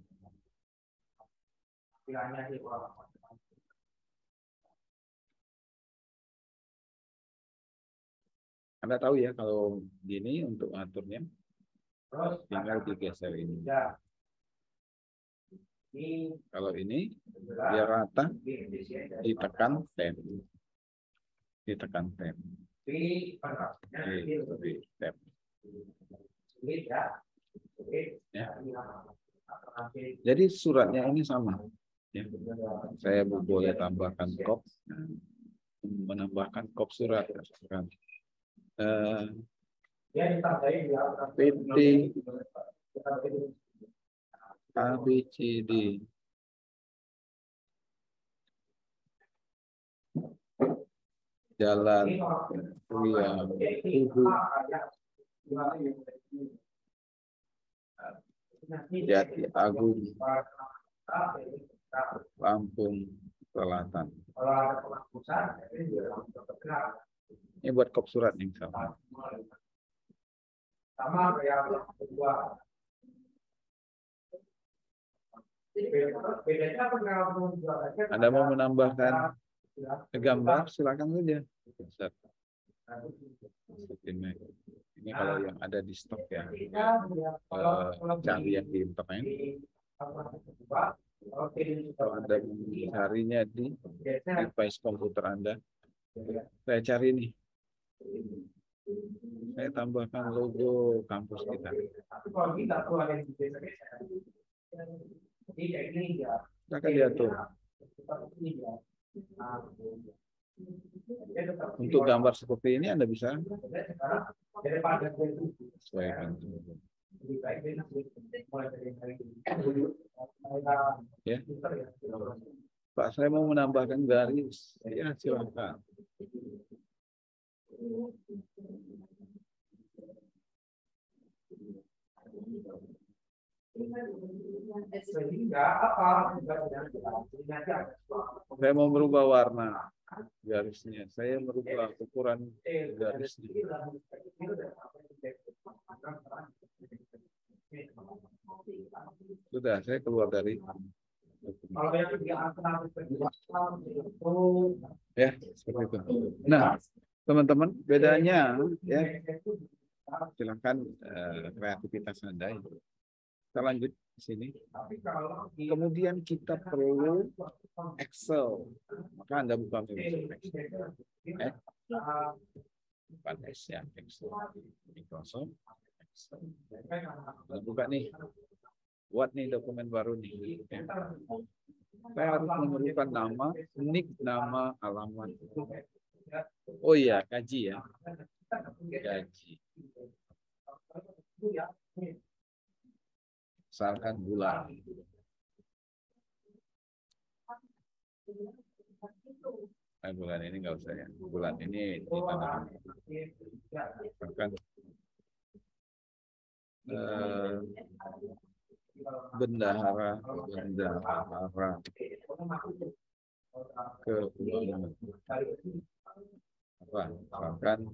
Anda tahu ya kalau gini untuk aturnya tinggal digeser ini. Kalau ini biar rata ditekan tab. Ditekan tab. Tab. Ya. Jadi suratnya ini sama. Ya. Saya boleh tambahkan kop, menambahkan kop surat. PT ABCD Jalan Ria Tugu Jati Agung Lampung Selatan. Ini buat kop surat nih sama.
Sama kayak kedua.
Anda mau menambahkan gambar, silakan saja. Ini kalau yang ada di stok ya, cari yang di internet. Kalau Anda mencarinya di device komputer Anda, saya cari nih. Saya tambahkan logo kampus kita. Silakan diatur. Untuk gambar seperti ini Anda bisa sesuaikan. Ya. Pak, saya mau menambahkan garis. Ya, silakan.
Sehingga apa?
Saya mau merubah warna garisnya. Saya merubah ukuran garisnya. Sudah, saya keluar dari ya, seperti itu. Nah, teman-teman, bedanya ya, silakan kreativitas Anda. Kita lanjut di sini. Kemudian kita perlu Excel. Maka Anda buka Excel. Bukan S ya, Excel. Microsoft Excel. Anda buka nih. Buat nih dokumen baru nih. Ya. Saya harus memerlukan nama, nick, nama, alamat. Oh iya, gaji ya. Gaji. Misalkan bulan. Bulan ini nggak usah ya. Bulan ini ditandai. Misalkan bendahara keuangan. Apa? Misalkan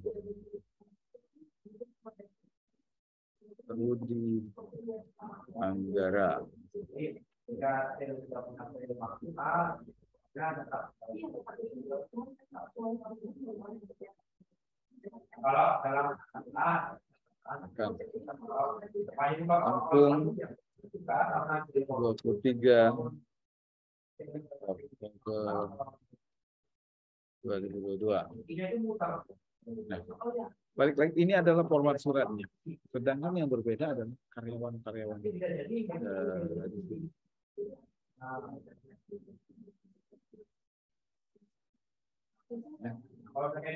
Rudi Anggara. Lampung 23 2022. Nah, balik lagi, ini adalah format suratnya. Sedangkan yang berbeda adalah karyawan-karyawan.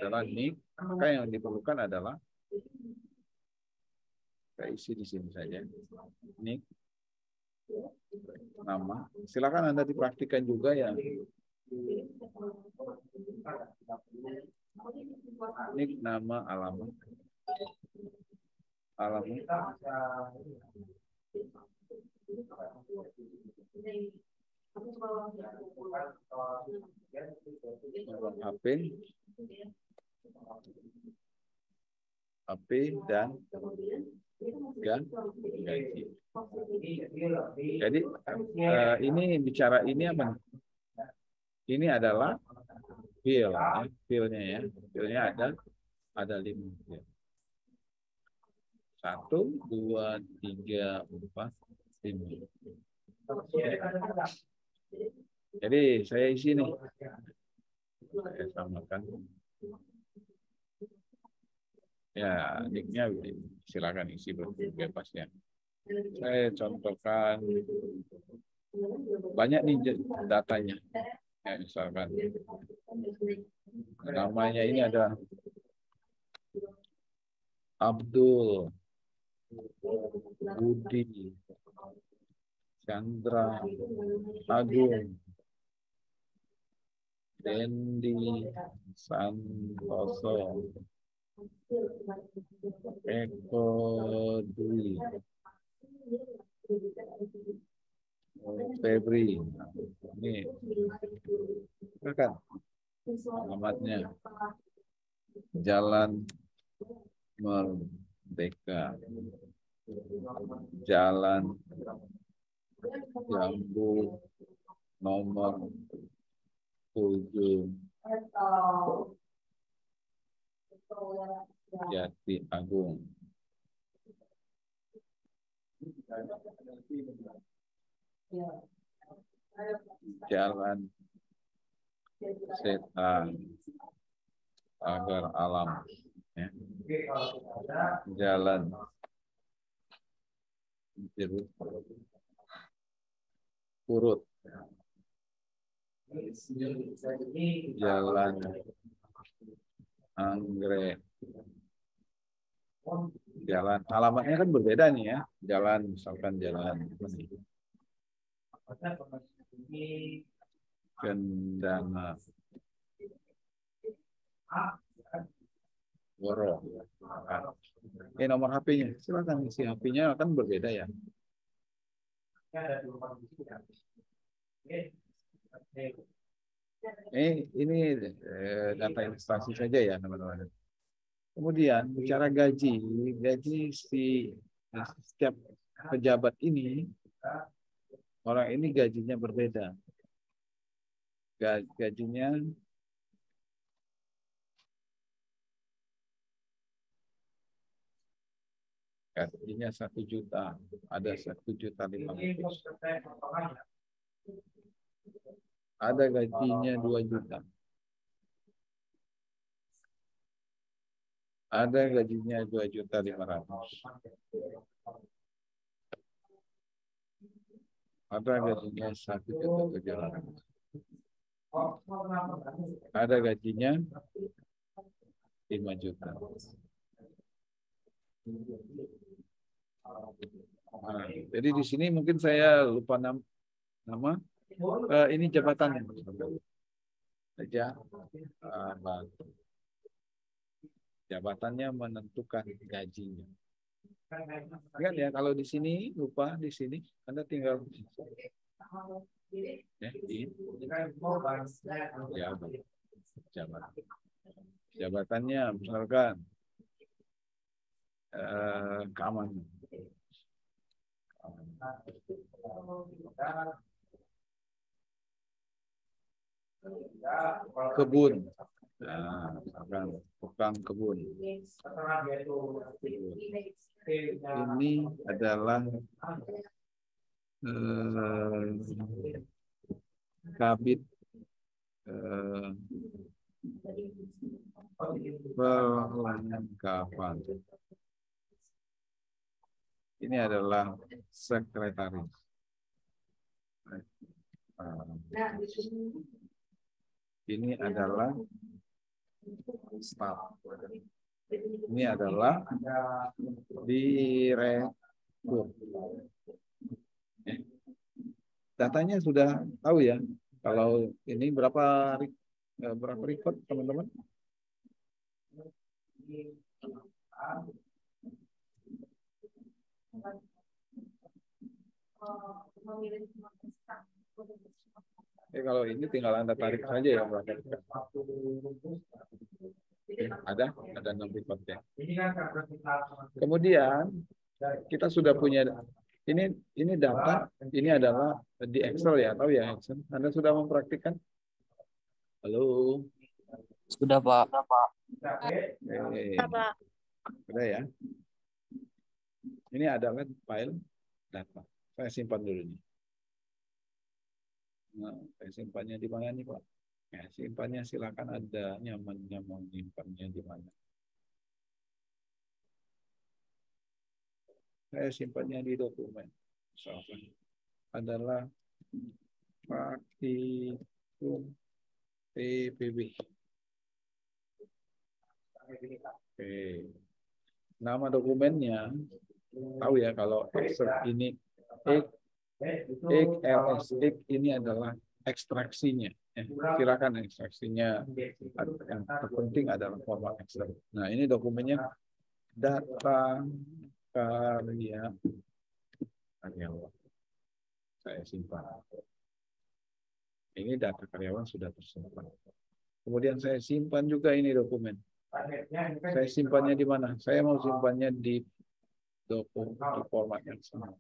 Adalah nick, maka yang diperlukan adalah kita isi di sini saja. Nick, nama. Silakan Anda dipraktikkan juga ya. Nick, nama, alamat. Alamat. HP dan gaji. Jadi ini bicara ini apa? Ini adalah file, ya. Filenya ya. Filenya ada 5 file. 1, 2, 3, 4, 5. Jadi saya isi nih. Saya samakan. Ya, nicknya silakan isi bebas ya. Saya contohkan banyak nih datanya. Ya, misalkan namanya ini ada Abdul, Budi, Chandra, Agung, Dendi, Santoso, Eko Dwi, Febri. Ini kan alamatnya Jalan Merdeka, Jalan Jambu nomor 7 Jati Agung. Jalan Setan Agar Alam, ya. Jalan Jeruk Purut, Jalan Anggrek. Jalan alamatnya kan berbeda nih ya. Jalan misalkan jalan Kendana Woro. Ini nomor HP-nya. Silakan isi HP-nya kan berbeda ya. Ini data ilustrasi saja ya teman-teman. Kemudian bicara gaji setiap pejabat ini, orang ini gajinya berbeda. Gajinya gajinya 1 juta, ada 1.500.000. Ada gajinya 2 juta. Ada gajinya 2.500.000. Ada gajinya 1.700.000. Ada gajinya 5 juta. Nah, jadi di sini mungkin saya lupa nama. Ini jabatannya. Saja. Jabatannya menentukan gajinya. Ingat ya, kalau di sini lupa di sini, Anda tinggal ya, jabatannya misalkan keamanan. Kebun. Nah, misalkan tukang kebun. Ini adalah kabit perlengkapan. Ini adalah sekretaris. Ini adalah staf. Ini adalah direktur. Datanya sudah tahu ya. Kalau ini berapa record teman-teman? Kalau ini tinggal Anda tarik saja ya berapa. Ada 6 recordnya. Kemudian kita sudah punya ini data, ini adalah di Excel ya, tahu ya Excel. Anda sudah mempraktikkan? Halo.
Sudah, Pak.
Sudah ya. Ini adalah file data. Saya simpan dulu nih. Nah, saya simpannya di mana nih, Pak? Ya, simpannya silakan, ada nyamannya mau nyimpannya di mana. Saya simpannya di dokumen. Misalkan adalah praktikum PPB. Oke. Nama dokumennya tahu ya kalau extract ini XLS ini adalah ekstraksinya. Silakan ekstraksinya. Yang terpenting adalah format ekstrak. Nah, ini dokumennya data karyawan. Saya simpan. Ini data karyawan sudah tersimpan. Kemudian saya simpan juga ini dokumen. Saya simpannya di mana? Saya mau simpannya di dokumen di format yang sama.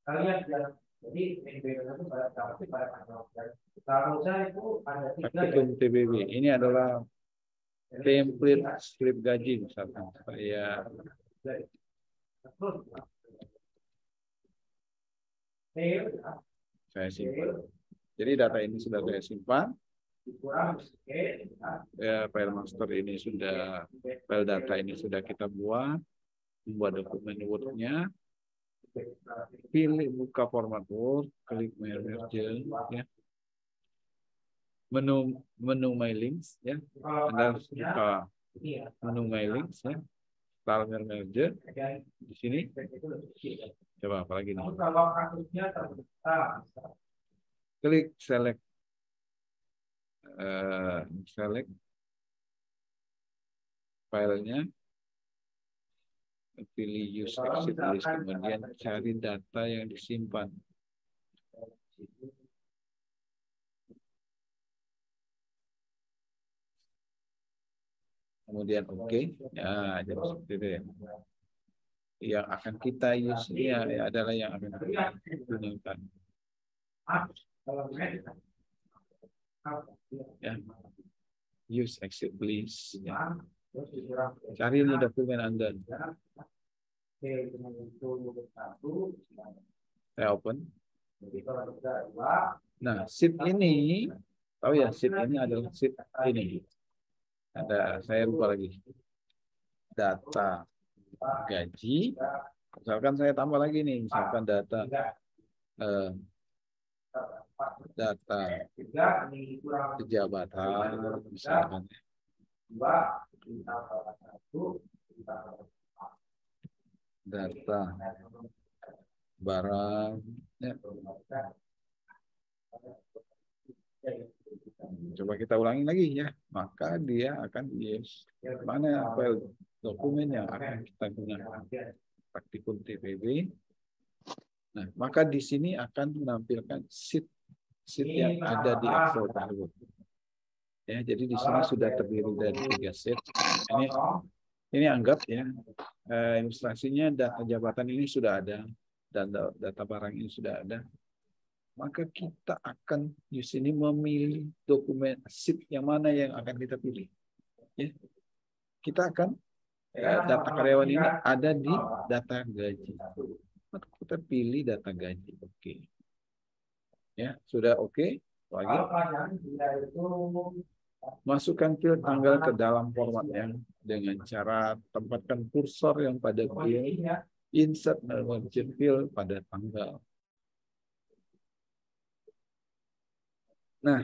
Kalian jadi itu pada kalau saya itu ada
Praktikum TBB. Ini adalah template slip gaji misalkan. Saya simpan. Jadi data ini sudah saya simpan. File master ini sudah, file data ini sudah kita buat dokumen Word-nya. Pilih buka format Word, klik merge, ya. Menu My Links, ya. Anda harus buka menu My Links, ya. Style merge di sini. Coba apa lagi nih? Klik select filenya, pilih use exit list, kemudian cari data yang disimpan. Kemudian oke, ya jadi seperti itu ya. Yang akan kita use ya adalah yang akan kita gunakan. Ya. Use exit list. Ya. Cari ini dokumen Anda. Saya open. Nah, sheet ini, tahu ya, sheet ini adalah sheet ini. Ada, saya lupa lagi. Data gaji. Misalkan saya tambah lagi nih, misalkan data kejabatan, misalkan. Data barang. Ya. Coba kita ulangi lagi ya, maka dia akan mana file dokumen yang akan kita gunakan praktikum TPB. Nah, maka di sini akan menampilkan sheet yang ada di Excel tersebut. Ya, jadi di sini sudah terdiri dari 3 sheet. Ini anggap ya ilustrasinya data jabatan ini sudah ada dan data barang ini sudah ada. Maka kita akan di sini memilih dokumen sheet yang mana yang akan kita pilih. Ya. Kita akan data karyawan ini ada di data gaji. Maka kita pilih data gaji. Oke. Ya, sudah oke. Lagi. Masukkan field tanggal ke dalam formatnya dengan cara tempatkan kursor yang pada field, insert merge field pada tanggal. Nah,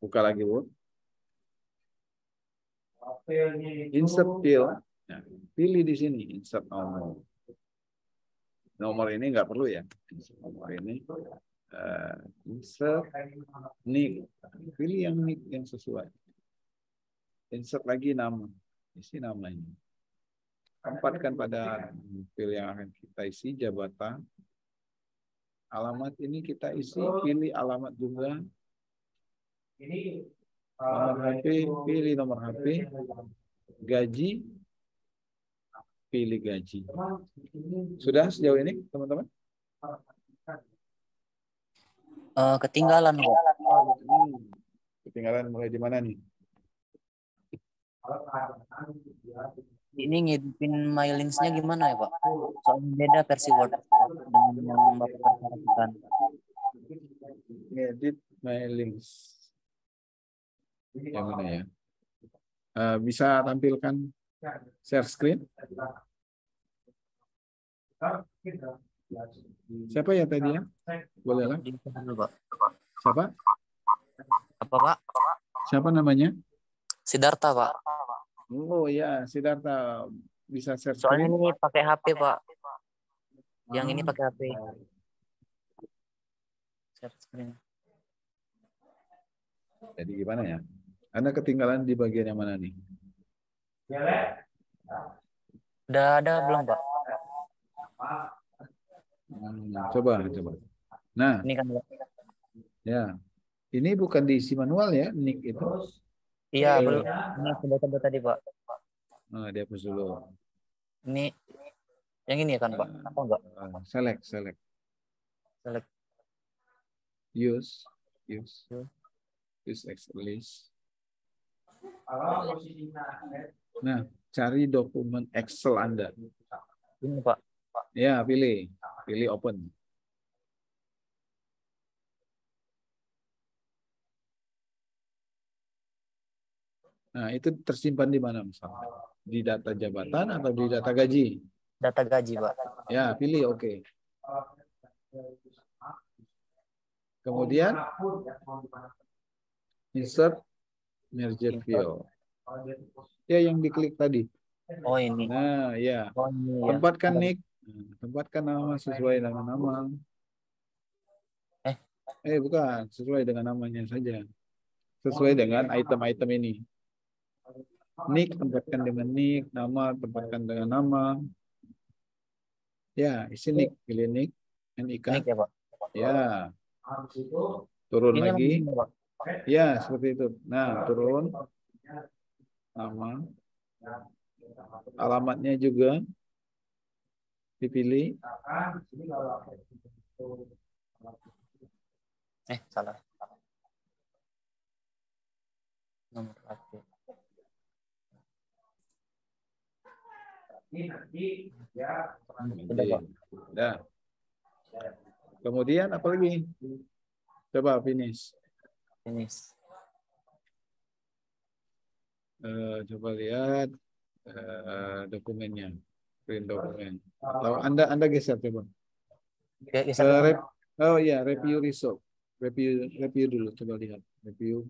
buka lagi Word. Insert field. Nah, pilih di sini insert nomor. Nomor ini nggak perlu ya. Nomor ini insert nick. Pilih yang nick yang sesuai. Insert lagi nama. Isi namanya. Tempatkan pada field yang akan kita isi jabatan. Alamat ini kita isi, pilih alamat juga. Nomor HP, pilih nomor HP. Gaji, pilih gaji. Sudah sejauh ini, teman-teman?
Ketinggalan, Pak.
Ketinggalan mulai di mana nih?
Ini ngidupin My Links-nya gimana ya, Pak? Soalnya beda versi Word dengan yang Bapak perhatikan.
Ngedit links. Yang mana ya? Bisa tampilkan share screen? Siapa ya tadi ya? Boleh lah. Siapa?
Apa Pak?
Siapa namanya?
Sidarta Pak.
Oh ya, Sidarta. Bisa share
Soalnya
screen?
ini pakai HP Pak. Yang ini pakai HP. Share screen.
Jadi gimana ya? Anda ketinggalan di bagian yang mana nih?
Udah ada belum Pak?
Coba. Nah,
Ini kan Pak.
ya. Ini bukan diisi manual ya, nick itu.
Iya belum. Ini sudah coba tadi Pak.
Nah, dia hapus dulu.
Ini yang ini kan Pak? Apa enggak?
Select.
Select.
Use Excel list. Nah, cari dokumen Excel Anda.
Ini Pak.
Ya, pilih open. Nah, itu tersimpan di mana misalnya? Di data jabatan atau di data gaji?
Data gaji Pak.
Ya, pilih oke. Kemudian insert merge field. Ya, yang diklik tadi.
Oh ini.
Nah, ya.
Oh ini ya.
Tempatkan nick, tempatkan nama sesuai dengan nama. Bukan, sesuai dengan namanya saja. Sesuai dengan item-item ini. Nick tempatkan dengan nick, nama tempatkan dengan nama. Ya, isi nick, pilih nick, NIK.
Nick ya Pak.
Ya. Turun
Ini
lagi.
yang ini, Pak.
Ya, seperti itu. Nah, turun. Nama. Alamatnya juga dipilih.
Salah. Nomor HP.
Sudah, Pak. Sudah. Kemudian apa lagi? Coba finish. Coba lihat dokumennya, print dokumen. Atau Anda geser coba. Oh iya, review result. Review dulu, coba lihat. Review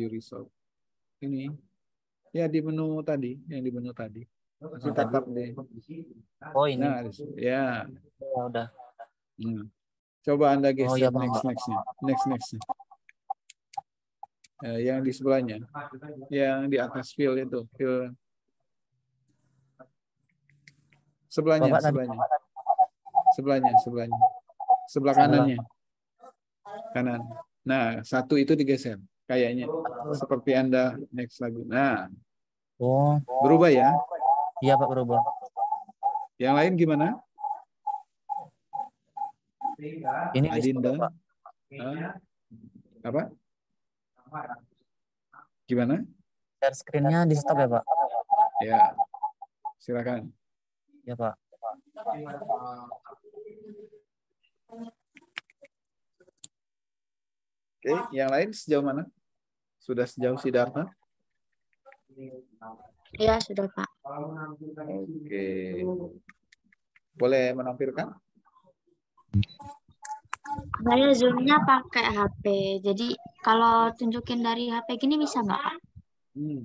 result. Ini. Ya di menu tadi, yang di menu tadi. Masih tetap di.
Oh ini.
Nah, ya.
Ya udah.
Coba Anda geser
ya,
next-nya. Yang di sebelahnya. Yang di atas fill itu, fill. Sebelahnya. Sebelah kanannya. Kanan. Nah, satu itu digeser. Kayaknya seperti Anda next lagi. Nah.
Oh.
Berubah ya?
Iya Pak, berubah.
Yang lain gimana?
Ini
Adinda. Apa? Gimana?
Share screen-nya di stop ya Pak?
Ya. Silakan.
Ya Pak.
Oke, yang lain sejauh mana? Sudah sejauh Sidarta?
Ya, sudah Pak.
Oke. Boleh menampilkan?
Saya Zoom-nya pakai HP. Jadi kalau tunjukin dari HP gini bisa nggak, Pak?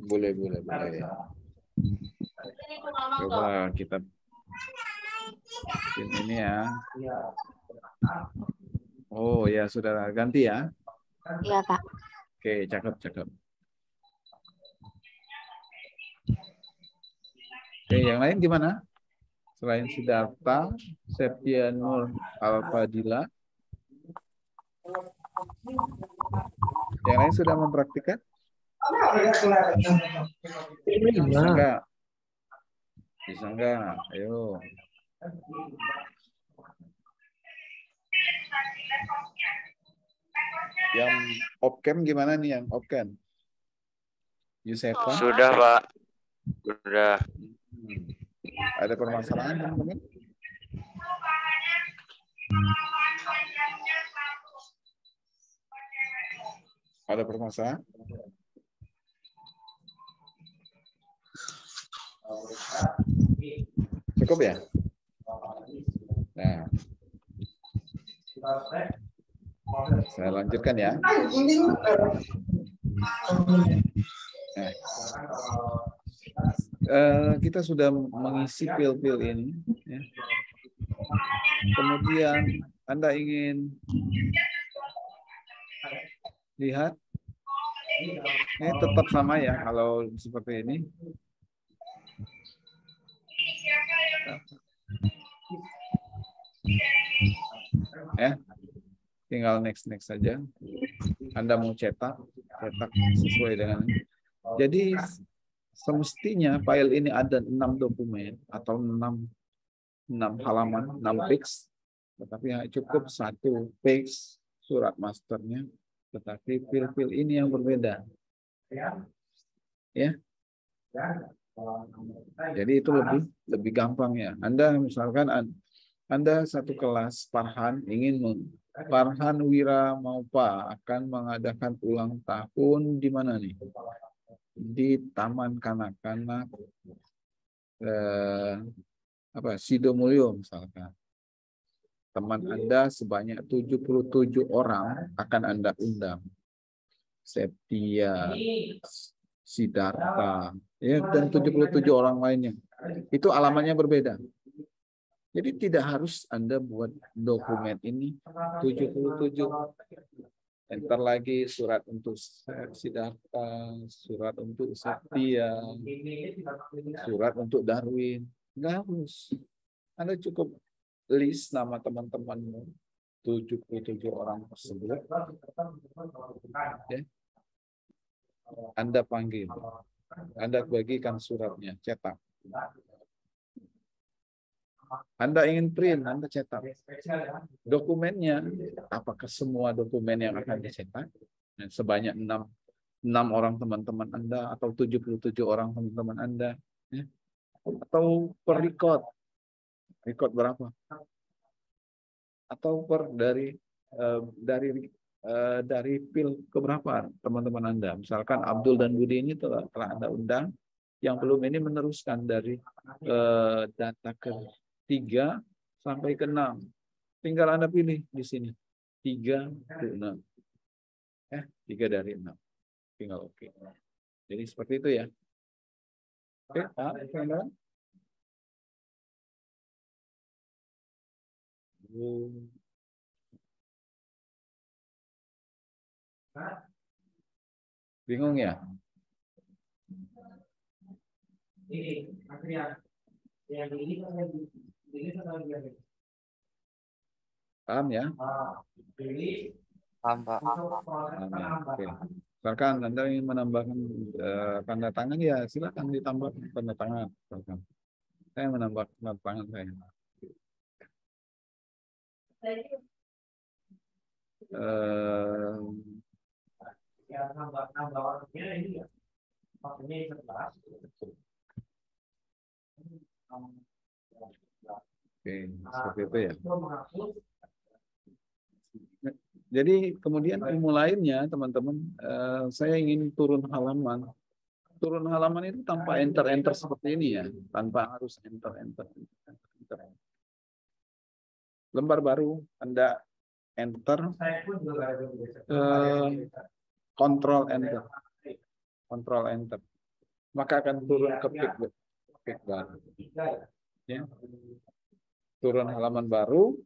Boleh. Coba kita ini ya. Oh ya, sudah ganti ya?
Iya, Pak.
Oke, cakep. Oke, yang lain gimana? Selain Sidarta, Septianur Alfadila. Yang lain sudah mempraktikkan? Bisa enggak? Ayo. Yang opcam gimana nih yang opcam? Yusefa?
Sudah, Pak. Sudah.
Ada permasalahan teman-teman? Ada permasalahan? Cukup ya? Nah, saya lanjutkan ya. Nah, kita sudah mengisi pil-pil ini. Ya. Kemudian Anda ingin lihat, ini tetap sama ya kalau seperti ini. Ya, tinggal next saja. Anda mau cetak sesuai dengan. Jadi semestinya file ini ada 6 dokumen atau 6 halaman, 6 page, tetapi cukup 1 page surat masternya, tetapi file-file ini yang berbeda. Ya. Jadi itu lebih gampang ya. Anda misalkan Anda satu kelas Farhan Farhan Wira Maupa akan mengadakan ulang tahun di mana nih? Di Taman Kanak-kanak Sidomulyo misalkan. Teman Anda sebanyak 77 orang akan Anda undang. Septia, Siddhartha, ya, dan 77 orang lainnya. Itu alamatnya berbeda. Jadi tidak harus Anda buat dokumen ini 77. Enter lagi surat untuk Siddhartha, surat untuk Septia, surat untuk Darwin. Enggak harus. Anda cukup list nama teman-temanmu 77 orang tersebut. Ya. Anda panggil. Anda bagikan suratnya, cetak. Anda ingin print, Anda cetak. Dokumennya, apakah semua dokumen yang akan dicetak? Sebanyak 6 orang teman-teman Anda, atau 77 orang teman-teman Anda. Ya. Atau per record. Record berapa? Atau per dari pil keberapa teman-teman Anda? Misalkan Abdul dan Budi ini telah Anda undang, yang belum ini meneruskan dari data ke-3 sampai ke-6. Tinggal Anda pilih di sini. 3 ke 6. 3 dari 6. Tinggal oke. Jadi seperti itu ya. Oke, Pak, teman-teman. Bingung ya?
Ini akhirnya yang ini
Paham ya?
Paham, Pak.
Paham ya? Oke. Misalkan Anda ingin menambahkan tanda tangan, ya silakan ditambah tanda tangan. Saya menambah tanda tangan saya.
Ya nambah orangnya ini ya. Maksudnya 11.
Oke, seperti itu ya. Jadi kemudian ilmu lainnya, teman-teman, saya ingin turun halaman. Turun halaman itu tanpa enter seperti ini ya, tanpa harus enter. Lembar baru, Anda enter, Control enter, maka akan turun ke page baru. Ya. Turun halaman baru,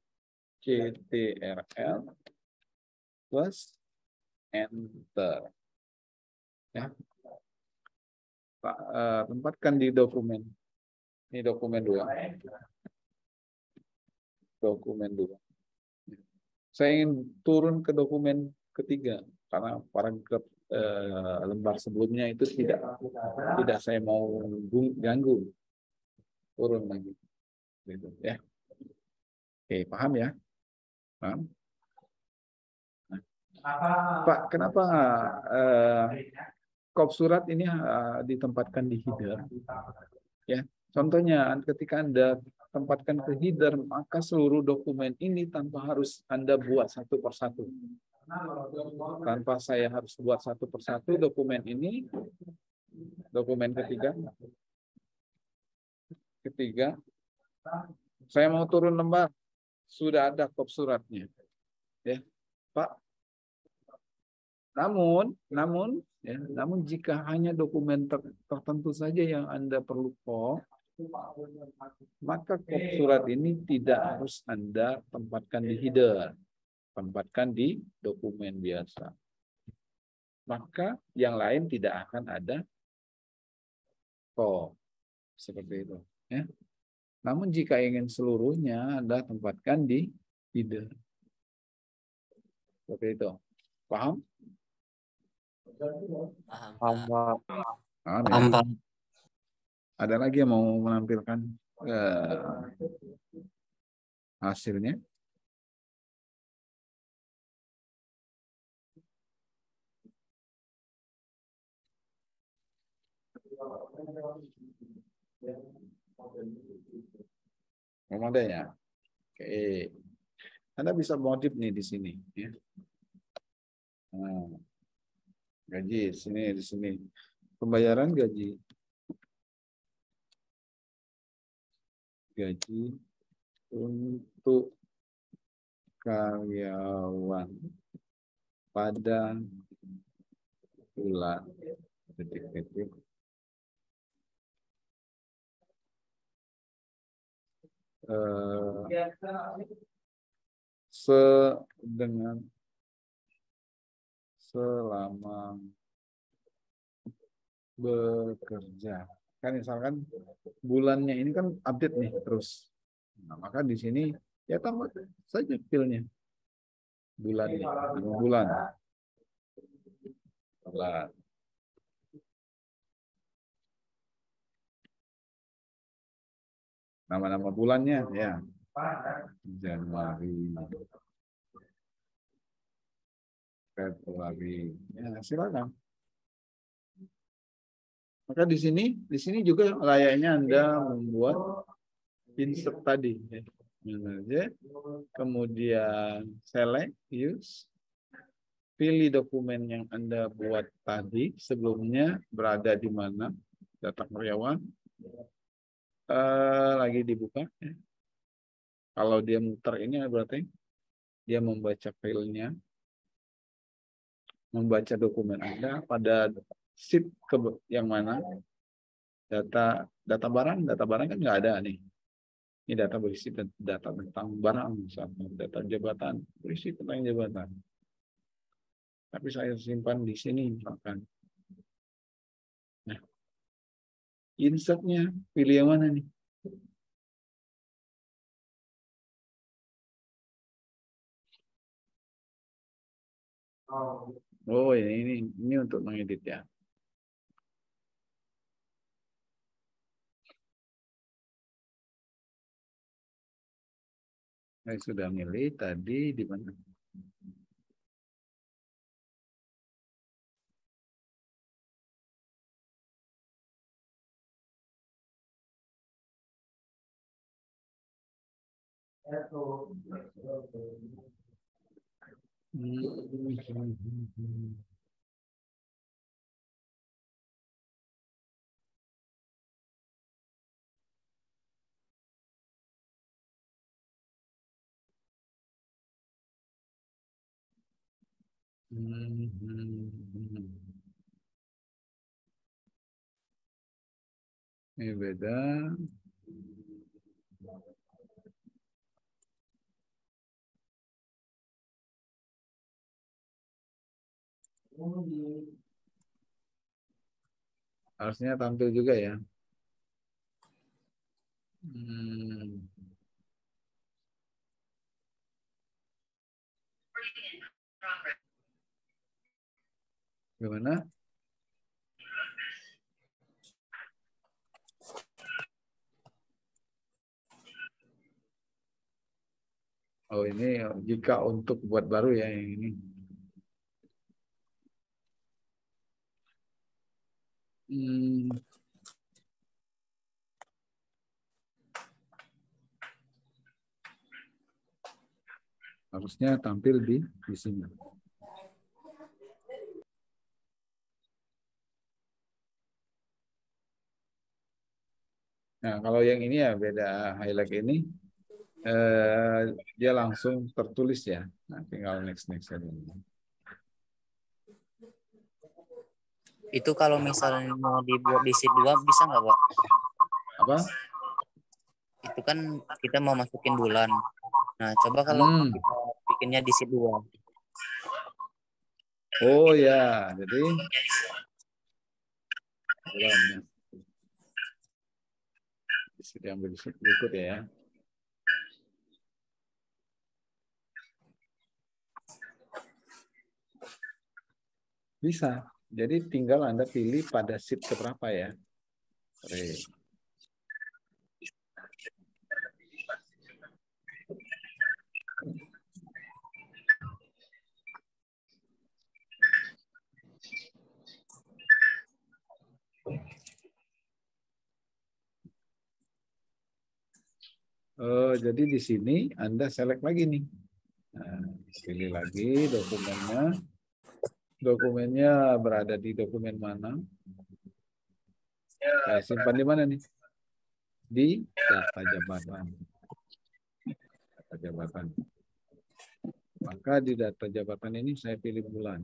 CTRL plus enter. Ya. Tempatkan di dokumen. Ini dokumen 2. Dokumen 2. Saya ingin turun ke dokumen ketiga karena paragraf lembar sebelumnya itu tidak saya mau ganggu. Turun lagi. Gitu, ya. Oke, paham ya? Paham? Pak, kenapa kop surat ini ditempatkan di header? Ya, contohnya ketika Anda tempatkan ke header, maka seluruh dokumen ini tanpa harus Anda buat satu persatu. Tanpa saya harus buat satu persatu dokumen ini, dokumen ketiga, saya mau turun lembar, sudah ada kop suratnya, ya Pak. Namun jika hanya dokumen tertentu saja yang Anda perlu kop, maka kop surat ini tidak harus Anda tempatkan di header, tempatkan di dokumen biasa. Maka yang lain tidak akan ada kop seperti itu. Ya. Namun jika ingin seluruhnya Anda tempatkan di header. Seperti itu. Paham?
Paham, Pak.
Paham, ya? Ada lagi yang mau menampilkan hasilnya? Belum ada ya? Oke. Anda bisa modif nih di sini. Ya. Nah, gaji di sini. Pembayaran gaji. Gaji untuk karyawan pada bulan titik-titik selama bekerja. Kan misalkan bulannya ini kan update nih terus. Nah, maka di sini ya tambah saja filenya. Bulannya, 5 bulan. Nama-nama bulannya ya. Januari, Februari. Ya, silakan. Maka di sini juga layaknya Anda membuat insert tadi. Ya. Kemudian select, use. Pilih dokumen yang Anda buat tadi sebelumnya berada di mana, data karyawan. Lagi dibuka. Ya. Kalau dia muter ini berarti dia membaca filenya, membaca dokumen Anda pada sheet yang mana data barang kan nggak ada nih. Ini data berisi data tentang barang, misalnya data jabatan berisi tentang jabatan. Tapi saya simpan di sini misalkan. Nah, insertnya pilih yang mana nih? Oh, ini untuk mengedit ya. Saya sudah milih tadi di mana? Ini beda. Harusnya tampil juga ya. Gimana? Oh, ini jika untuk buat baru ya yang ini. Harusnya tampil di sini. Nah, kalau yang ini ya beda, highlight ini dia langsung tertulis ya. Nah, tinggal next aja.
Itu kalau misalnya mau dibuat di sheet 2 bisa nggak, Pak?
Apa?
Itu kan kita mau masukin bulan. Nah, coba kalau kita bikinnya di sheet 2.
Oh ya, jadi bulannya. Yang berikut ya. Bisa. Jadi tinggal Anda pilih pada sheet keberapa ya. Jadi di sini Anda select lagi nih. Nah, pilih lagi dokumennya. Dokumennya berada di dokumen mana? Saya simpan di mana nih? Di data jabatan. Data jabatan. Maka di data jabatan ini saya pilih bulan.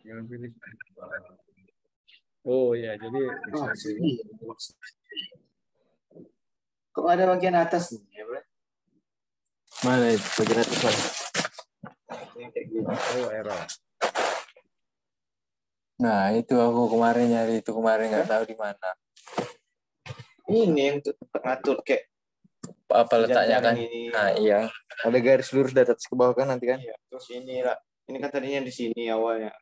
Pilih. Oh ya, jadi
kok ada bagian atas nih, ya, Bro? Mana itu bagian atas?
Oh, error.
Nah, itu aku kemarin nyari itu nggak tahu di mana. Ini yang untuk ngatur kayak apa letaknya kan? Ini. Nah, iya. Ada garis lurus dari atas ke bawah kan nanti kan? Iya. Terus ini lah. Ini kan tadinya di sini awalnya.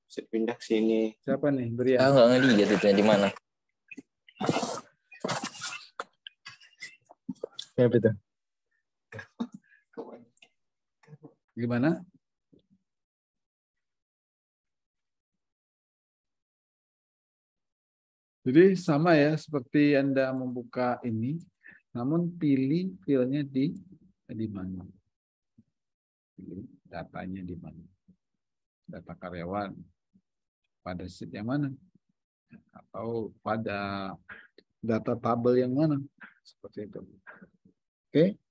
Bisa pindah ke sini.
Siapa nih? Berian.
Aku nggak ngelihat itu di mana. Siapa itu?
Gimana? Jadi sama ya, seperti Anda membuka ini, namun pilih filenya di mana. Pilih datanya di mana. Data karyawan. Pada sheet yang mana? Atau pada data tabel yang mana? Seperti itu. Oke.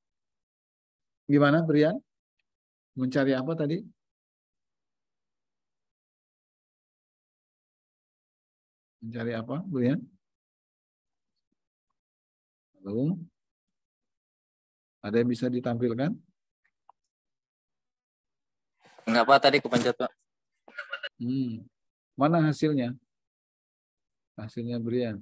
Gimana, Brian? Mencari apa tadi? Mencari apa, Brian? Lalu, ada yang bisa ditampilkan?
Enggak apa tadi kepencet, Pak.
Mana hasilnya? Hasilnya Brian.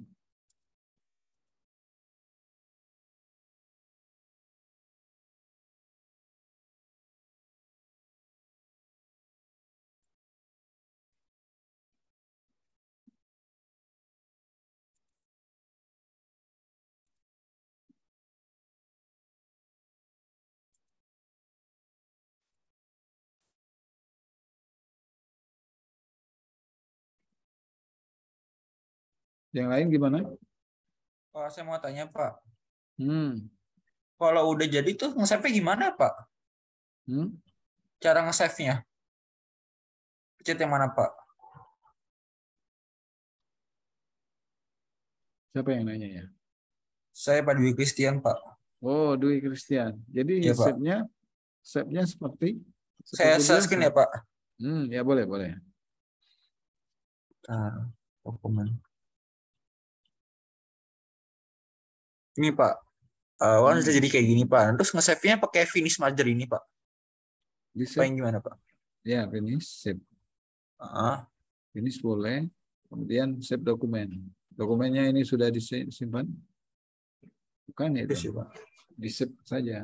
Yang lain gimana?
Pak, saya mau tanya, Pak.
Kalau
udah jadi tuh nge-save-nya gimana, Pak? Cara nge-save-nya? Pencet yang mana, Pak?
Siapa yang nanya ya?
Saya Pak Dwi Christian, Pak.
Oh, Dwi Christian. Jadi
ya,
save-nya seperti
saya screen ya, Pak?
Ya boleh.
Dokumen. Ini Pak, kan bisa jadi kayak gini Pak. Terus nge-save-nya pakai finish merger ini Pak.
Bisa.
Yang gimana Pak?
Ya, finish, save. Finish boleh. Kemudian save dokumen. Dokumennya ini sudah disimpan? Bukan ya? Itu Pak. Di-save saja.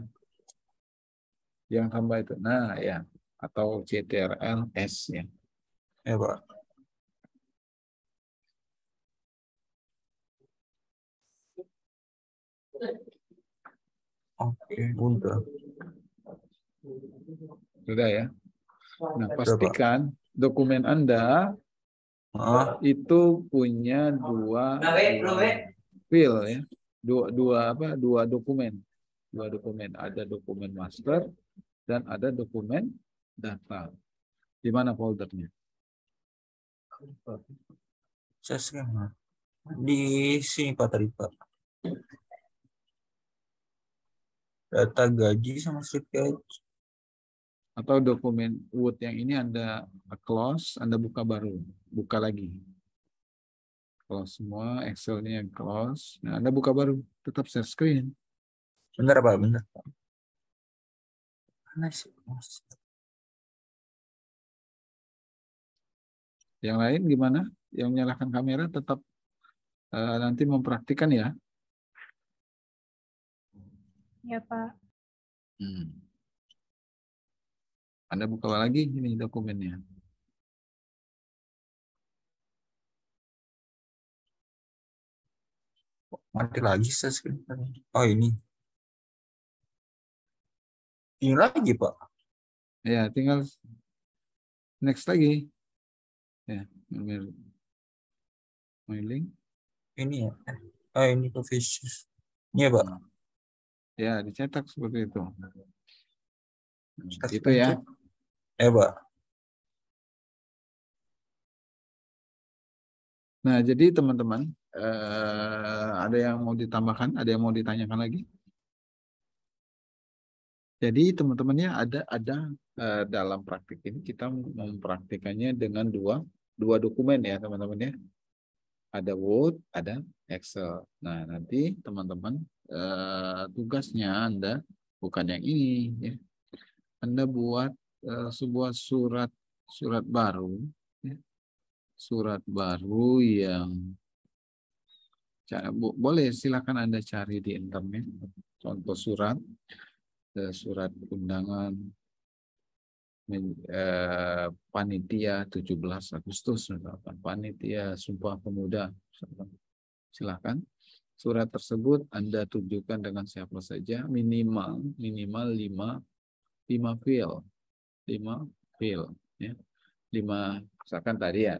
Yang tambah itu. Nah, ya. Atau CTRL-S ya.
Ya Pak. Oke, udah.
Sudah ya. Nah, pastikan dokumen Anda itu punya dua file ya. Dua dokumen. Ada dokumen master dan ada dokumen data. Di mana foldernya?
Saya scan. Di sini Pak tadi Pak. Data gaji sama slip gaji.
Atau dokumen Word yang ini Anda close, Anda buka baru, buka lagi. Close semua, Excel-nya close. Nah, Anda buka baru, tetap share screen.
Bentar Pak, bentar Pak. Mana sih?
Yang lain gimana? Yang menyalakan kamera tetap nanti mempraktikkan ya.
Ya, Pak.
Anda buka lagi ini dokumennya.
Mati lagi share screen. Oh ini. Ini lagi Pak.
Ya, tinggal next lagi. Ya, mailing.
Ini ya. Oh ini Confucius. Ini ya Pak.
Ya, dicetak seperti itu.
Share
Itu
screen,
ya.
Pak. Pak.
Nah, jadi teman-teman, ada yang mau ditambahkan, ada yang mau ditanyakan lagi? Jadi teman-temannya ada dalam praktik ini kita mempraktikannya dengan dua dokumen ya teman-teman ya. Ada Word, ada Excel. Nah, nanti teman-teman tugasnya Anda bukan yang ini ya. Anda buat sebuah surat baru ya. Surat baru yang boleh silakan Anda cari di internet contoh surat undangan panitia 17 Agustus panitia Sumpah Pemuda, silakan surat tersebut Anda tunjukkan dengan siapa saja, minimal 5 file ya. 5 misalkan tadi ya,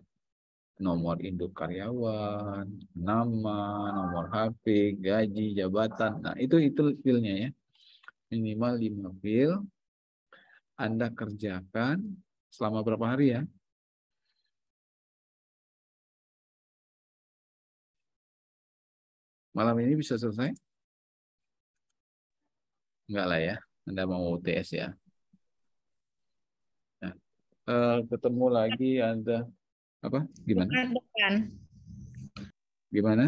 nomor induk karyawan, nama, nomor HP, gaji, jabatan. Nah, itu filenya ya. Minimal 5 file. Anda kerjakan selama berapa hari ya? Malam ini bisa selesai? Enggak lah ya. Anda mau UTS ya. Nah, ketemu lagi Anda apa? Gimana?
Jumat depan.
Gimana?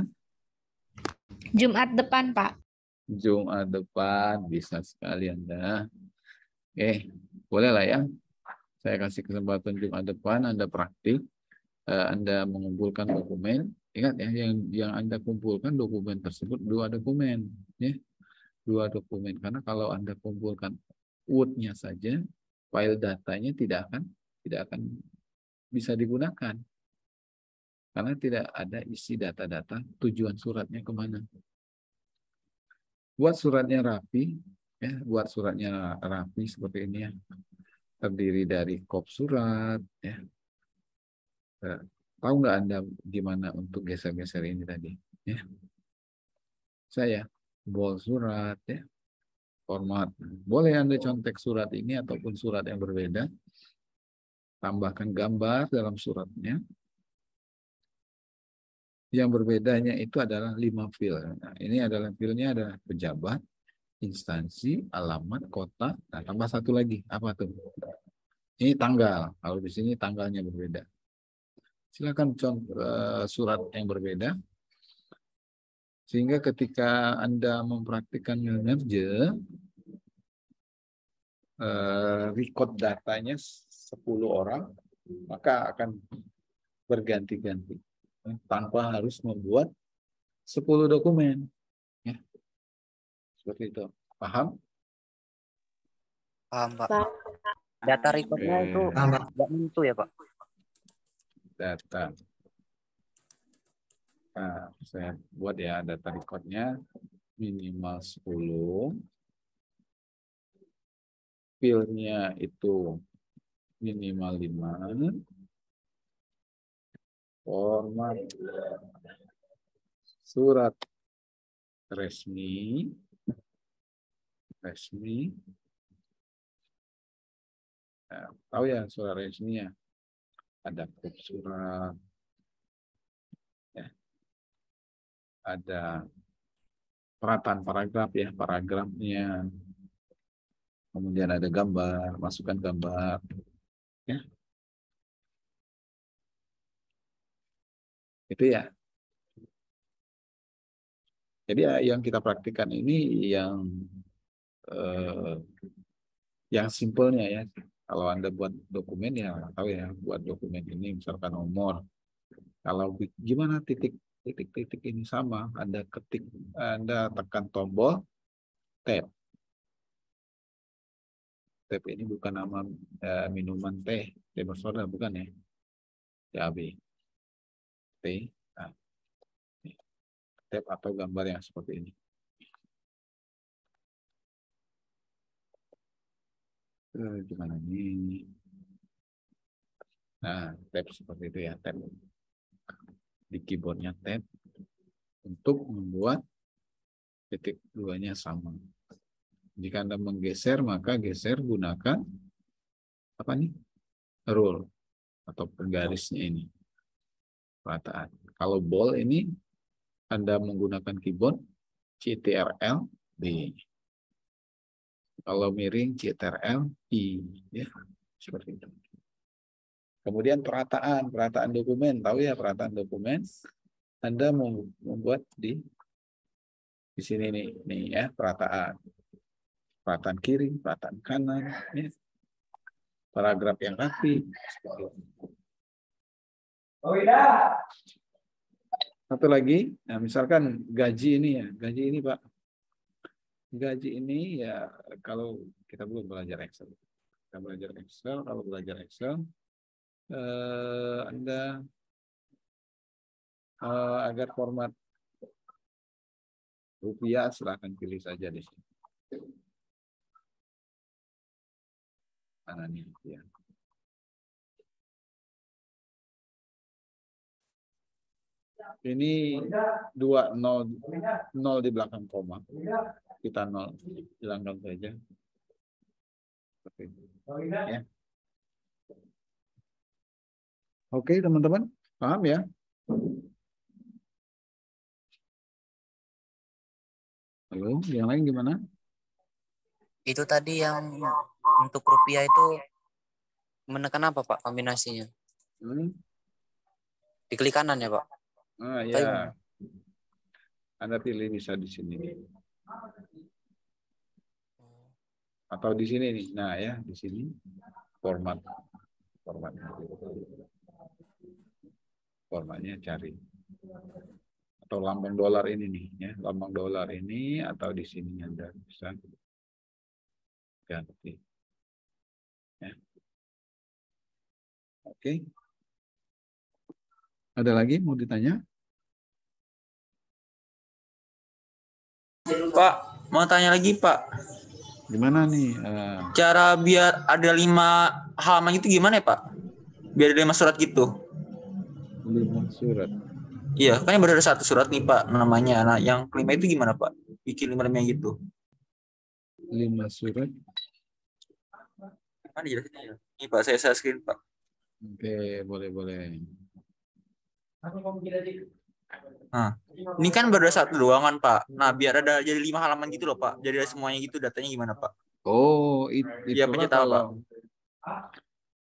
Jumat depan, Pak.
Jumat depan bisa sekali Anda. Oke, boleh lah ya. Saya kasih kesempatan Jumat depan Anda praktik, Anda mengumpulkan dokumen. Ingat ya, yang Anda kumpulkan dokumen tersebut 2 dokumen, ya, 2 dokumen. Karena kalau Anda kumpulkan Word-nya saja, file datanya tidak akan bisa digunakan. Karena tidak ada isi data-data tujuan suratnya kemana. Buat suratnya rapi, ya, buat suratnya rapi seperti ini ya. Terdiri dari kop surat, ya. Tahu nggak Anda gimana untuk geser-geser ini tadi? Ya. Saya bol surat, ya. Format. Boleh Anda contek surat ini ataupun surat yang berbeda. Tambahkan gambar dalam suratnya. Yang berbedanya itu adalah 5 file. Nah, ini adalah filenya adalah pejabat, instansi, alamat, kota. Nah, tambah satu lagi. Apa tuh? Ini tanggal. Kalau di sini tanggalnya berbeda. Silakan surat yang berbeda. Sehingga ketika Anda mempraktikkan merge, record datanya 10 orang, maka akan berganti-ganti. Tanpa harus membuat 10 dokumen. Ya. Seperti itu. Paham?
Paham, Pak.
Pak.
Data recordnya itu nggak menentu ya, Pak?
Data. Nah, saya buat ya data recordnya minimal 10. Filenya itu minimal 5. Format surat resmi. Nah, tahu ya surat resminya. Ada kop surat. Ya. ada perataan paragraf ya, paragrafnya. Kemudian ada gambar, masukkan gambar. Ya. Itu ya. Jadi yang kita praktikkan ini yang simpelnya ya. Kalau Anda buat dokumen ya tahu ya, buat dokumen ini misalkan nomor. Kalau gimana titik-titik ini sama, Anda tekan tombol tab. Tab ini bukan nama minuman teh bersoda, bukan ya. TAB. T. Nah, tab atau gambar yang seperti ini. Gimana ini? Nah, tab seperti itu ya, tab. Di keyboardnya tab untuk membuat titik duanya sama. Jika Anda menggeser, maka geser gunakan apa nih? Rule atau penggarisnya ini. Perataan. Kalau bold ini Anda menggunakan keyboard Ctrl D. Kalau miring Ctrl I, ya seperti itu. Kemudian perataan dokumen, tahu ya perataan dokumen. Anda membuat di sini nih ya perataan kiri, perataan kanan, ya. Paragraf yang rapi.
Oh iya.
Satu lagi, nah misalkan gaji ini ya, gaji ini Pak. Gaji ini ya kalau kita belum belajar Excel. Kita belajar Excel, kalau belajar Excel, Anda agar format rupiah silahkan pilih saja di sini. Mana nih ya. Ini 2 0 di belakang koma. Kita 0 hilangkan saja. Seperti itu. Ya. Oke, teman-teman, paham ya? Halo, yang lain gimana?
Itu tadi yang untuk rupiah itu menekan apa Pak kombinasinya? Diklik kanan ya Pak?
Ah ya. Anda pilih bisa di sini nih. Atau di sini nih. Nah ya, di sini formatnya cari. Atau lambang dolar ini nih ya, lambang dolar ini atau di sini Anda bisa ganti. Ya. Oke. Ada lagi mau ditanya?
Pak, mau tanya lagi Pak.
Gimana nih?
Cara biar ada 5 halaman itu gimana ya Pak? Biar ada 5 surat gitu.
5 surat.
Iya, kan baru ada 1 surat nih Pak namanya. Nah, yang kelima itu gimana Pak? Bikin 5 gitu.
5 surat.
Mana jelasnya ya? Ini Pak, saya screen Pak.
Oke, boleh.
Nah, ini kan baru ada 1 doang kan Pak. Nah, biar ada jadi 5 halaman gitu loh Pak. Jadi ada semuanya gitu, datanya gimana Pak?
Oh,
Iya,
itulah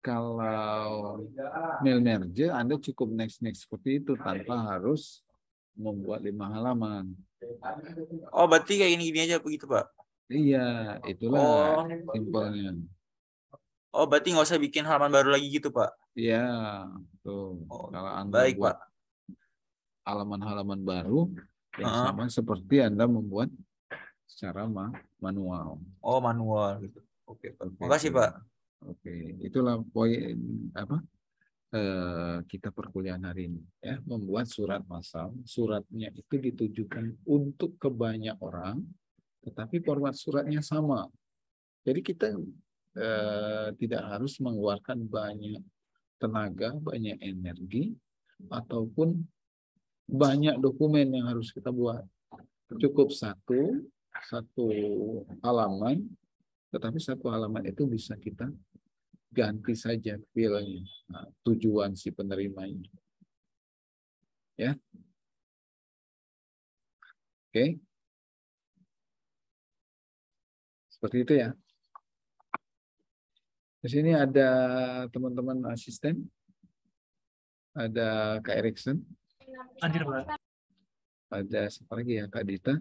kalau mail merge Anda cukup next seperti itu tanpa harus membuat 5 halaman.
Oh, berarti kayak gini aja begitu Pak?
Iya, itulah simpelnya.
Oh, berarti nggak usah bikin halaman baru lagi gitu Pak?
Iya, tuh.
Oh,
kalau Anda
baik
buat
Pak.
halaman-halaman baru yang sama seperti Anda membuat secara manual.
Oh, manual gitu. Oke, Pak. Makasih Pak.
Oke, itulah poin apa? Kita perkuliahan hari ini ya, membuat surat massal. Suratnya itu ditujukan untuk ke banyak orang, tetapi format suratnya sama. Jadi kita tidak harus mengeluarkan banyak tenaga, banyak energi, ataupun banyak dokumen yang harus kita buat. Cukup satu halaman, tetapi 1 halaman itu bisa kita ganti saja filenya, tujuan si penerimanya. Ya. Oke. Seperti itu ya. Di sini ada teman-teman asisten. Ada Kak Erikson.
Hadir, Pak.
Ada siapa lagi ya, Kak Dita.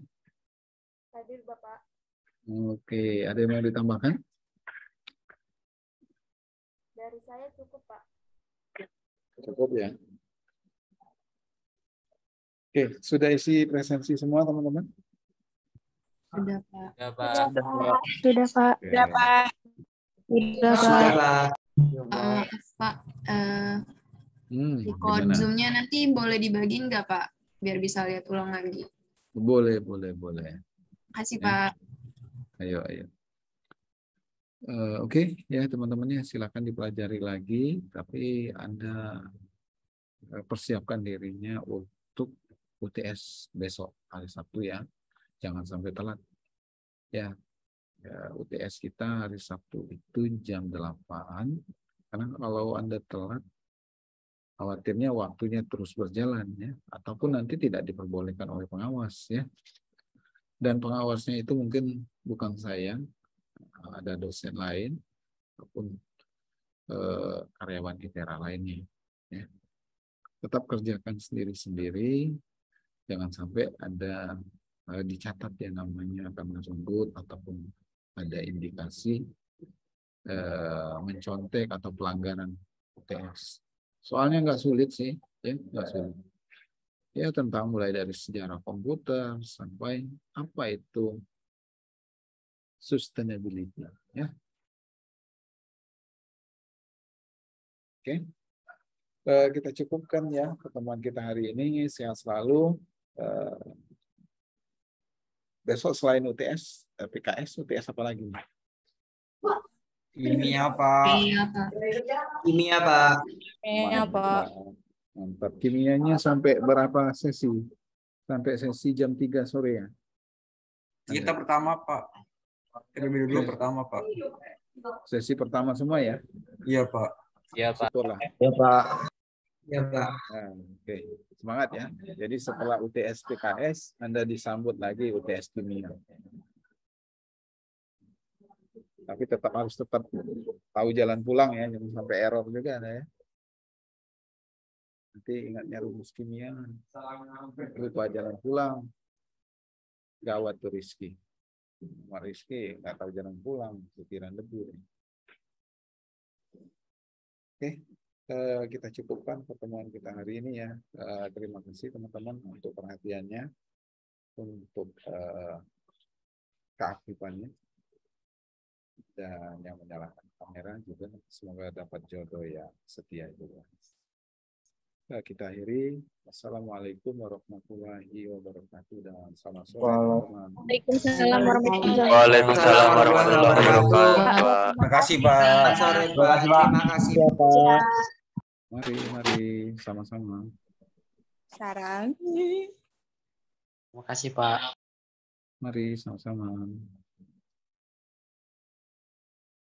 Hadir, Bapak.
Oke, ada yang mau ditambahkan?
Dari saya cukup, Pak.
Cukup ya. Oke, sudah isi presensi semua teman-teman?
Sudah, Pak.
Ya, Pak.
Sudah, Pak.
Oke.
Sudah, Pak.
Pak, record
Gimana?
Zoom-nya nanti boleh dibagiin nggak, Pak? Biar bisa lihat ulang lagi.
Boleh.
Makasih,
Ya.
Pak.
Ayo. Oke, ya teman-temannya silakan dipelajari lagi, tapi Anda persiapkan dirinya untuk UTS besok hari Sabtu ya. Jangan sampai telat. Ya, UTS kita hari Sabtu itu jam 8. Karena kalau Anda telat, khawatirnya waktunya terus berjalan ya, ataupun nanti tidak diperbolehkan oleh pengawas ya. Dan pengawasnya itu mungkin bukan saya, ada dosen lain ataupun karyawan ITERA lainnya. Ya. Tetap kerjakan sendiri-sendiri, jangan sampai ada dicatat ya namanya akan tersebut ataupun ada indikasi mencontek atau pelanggaran UTS. Soalnya nggak sulit sih, ya nggak sulit. Ya tentang mulai dari sejarah komputer sampai apa itu sustainability, ya. Oke, kita cukupkan ya pertemuan kita hari ini. Sehat selalu. Besok selain UTS, PKS, UTS apa lagi?
Kimia, Pak.
Iya, Pak.
Kimia, Pak.
Mantap. Kimianya sampai berapa sesi? Sampai sesi jam 3 sore ya?
Kita pertama, Pak. Terlebih dulu pertama, Pak.
Sesi pertama semua ya?
Iya, Pak.
Iya, Pak.
Syukurlah.
Ya, Pak. Ya, Pak.
Nah, oke. Semangat ya. Jadi setelah UTS PKS, Anda disambut lagi UTS kimia. Tapi tetap tahu jalan pulang ya, jangan sampai error juga ya. Nanti ingatnya rumus kimia, lupa jalan pulang, gawat tuh Rizky. Rizky nggak tahu jalan pulang, pikiran debu. Oke, kita cukupkan pertemuan kita hari ini ya. Terima kasih teman-teman untuk perhatiannya, untuk keaktifannya. Dan yang menyalakan kamera juga semoga dapat jodoh yang setia juga. Kita akhiri. Wassalamualaikum warahmatullahi wabarakatuh dan selamat sore teman-teman.
Waalaikumsalam warahmatullahi wabarakatuh.
Waalaikumsalam warahmatullahi wabarakatuh.
Terima kasih, Pak. Sore, Pak. Terima kasih, Pak.
Mari, sama-sama.
Sarang.
Terima kasih, Pak.
Mari, sama-sama.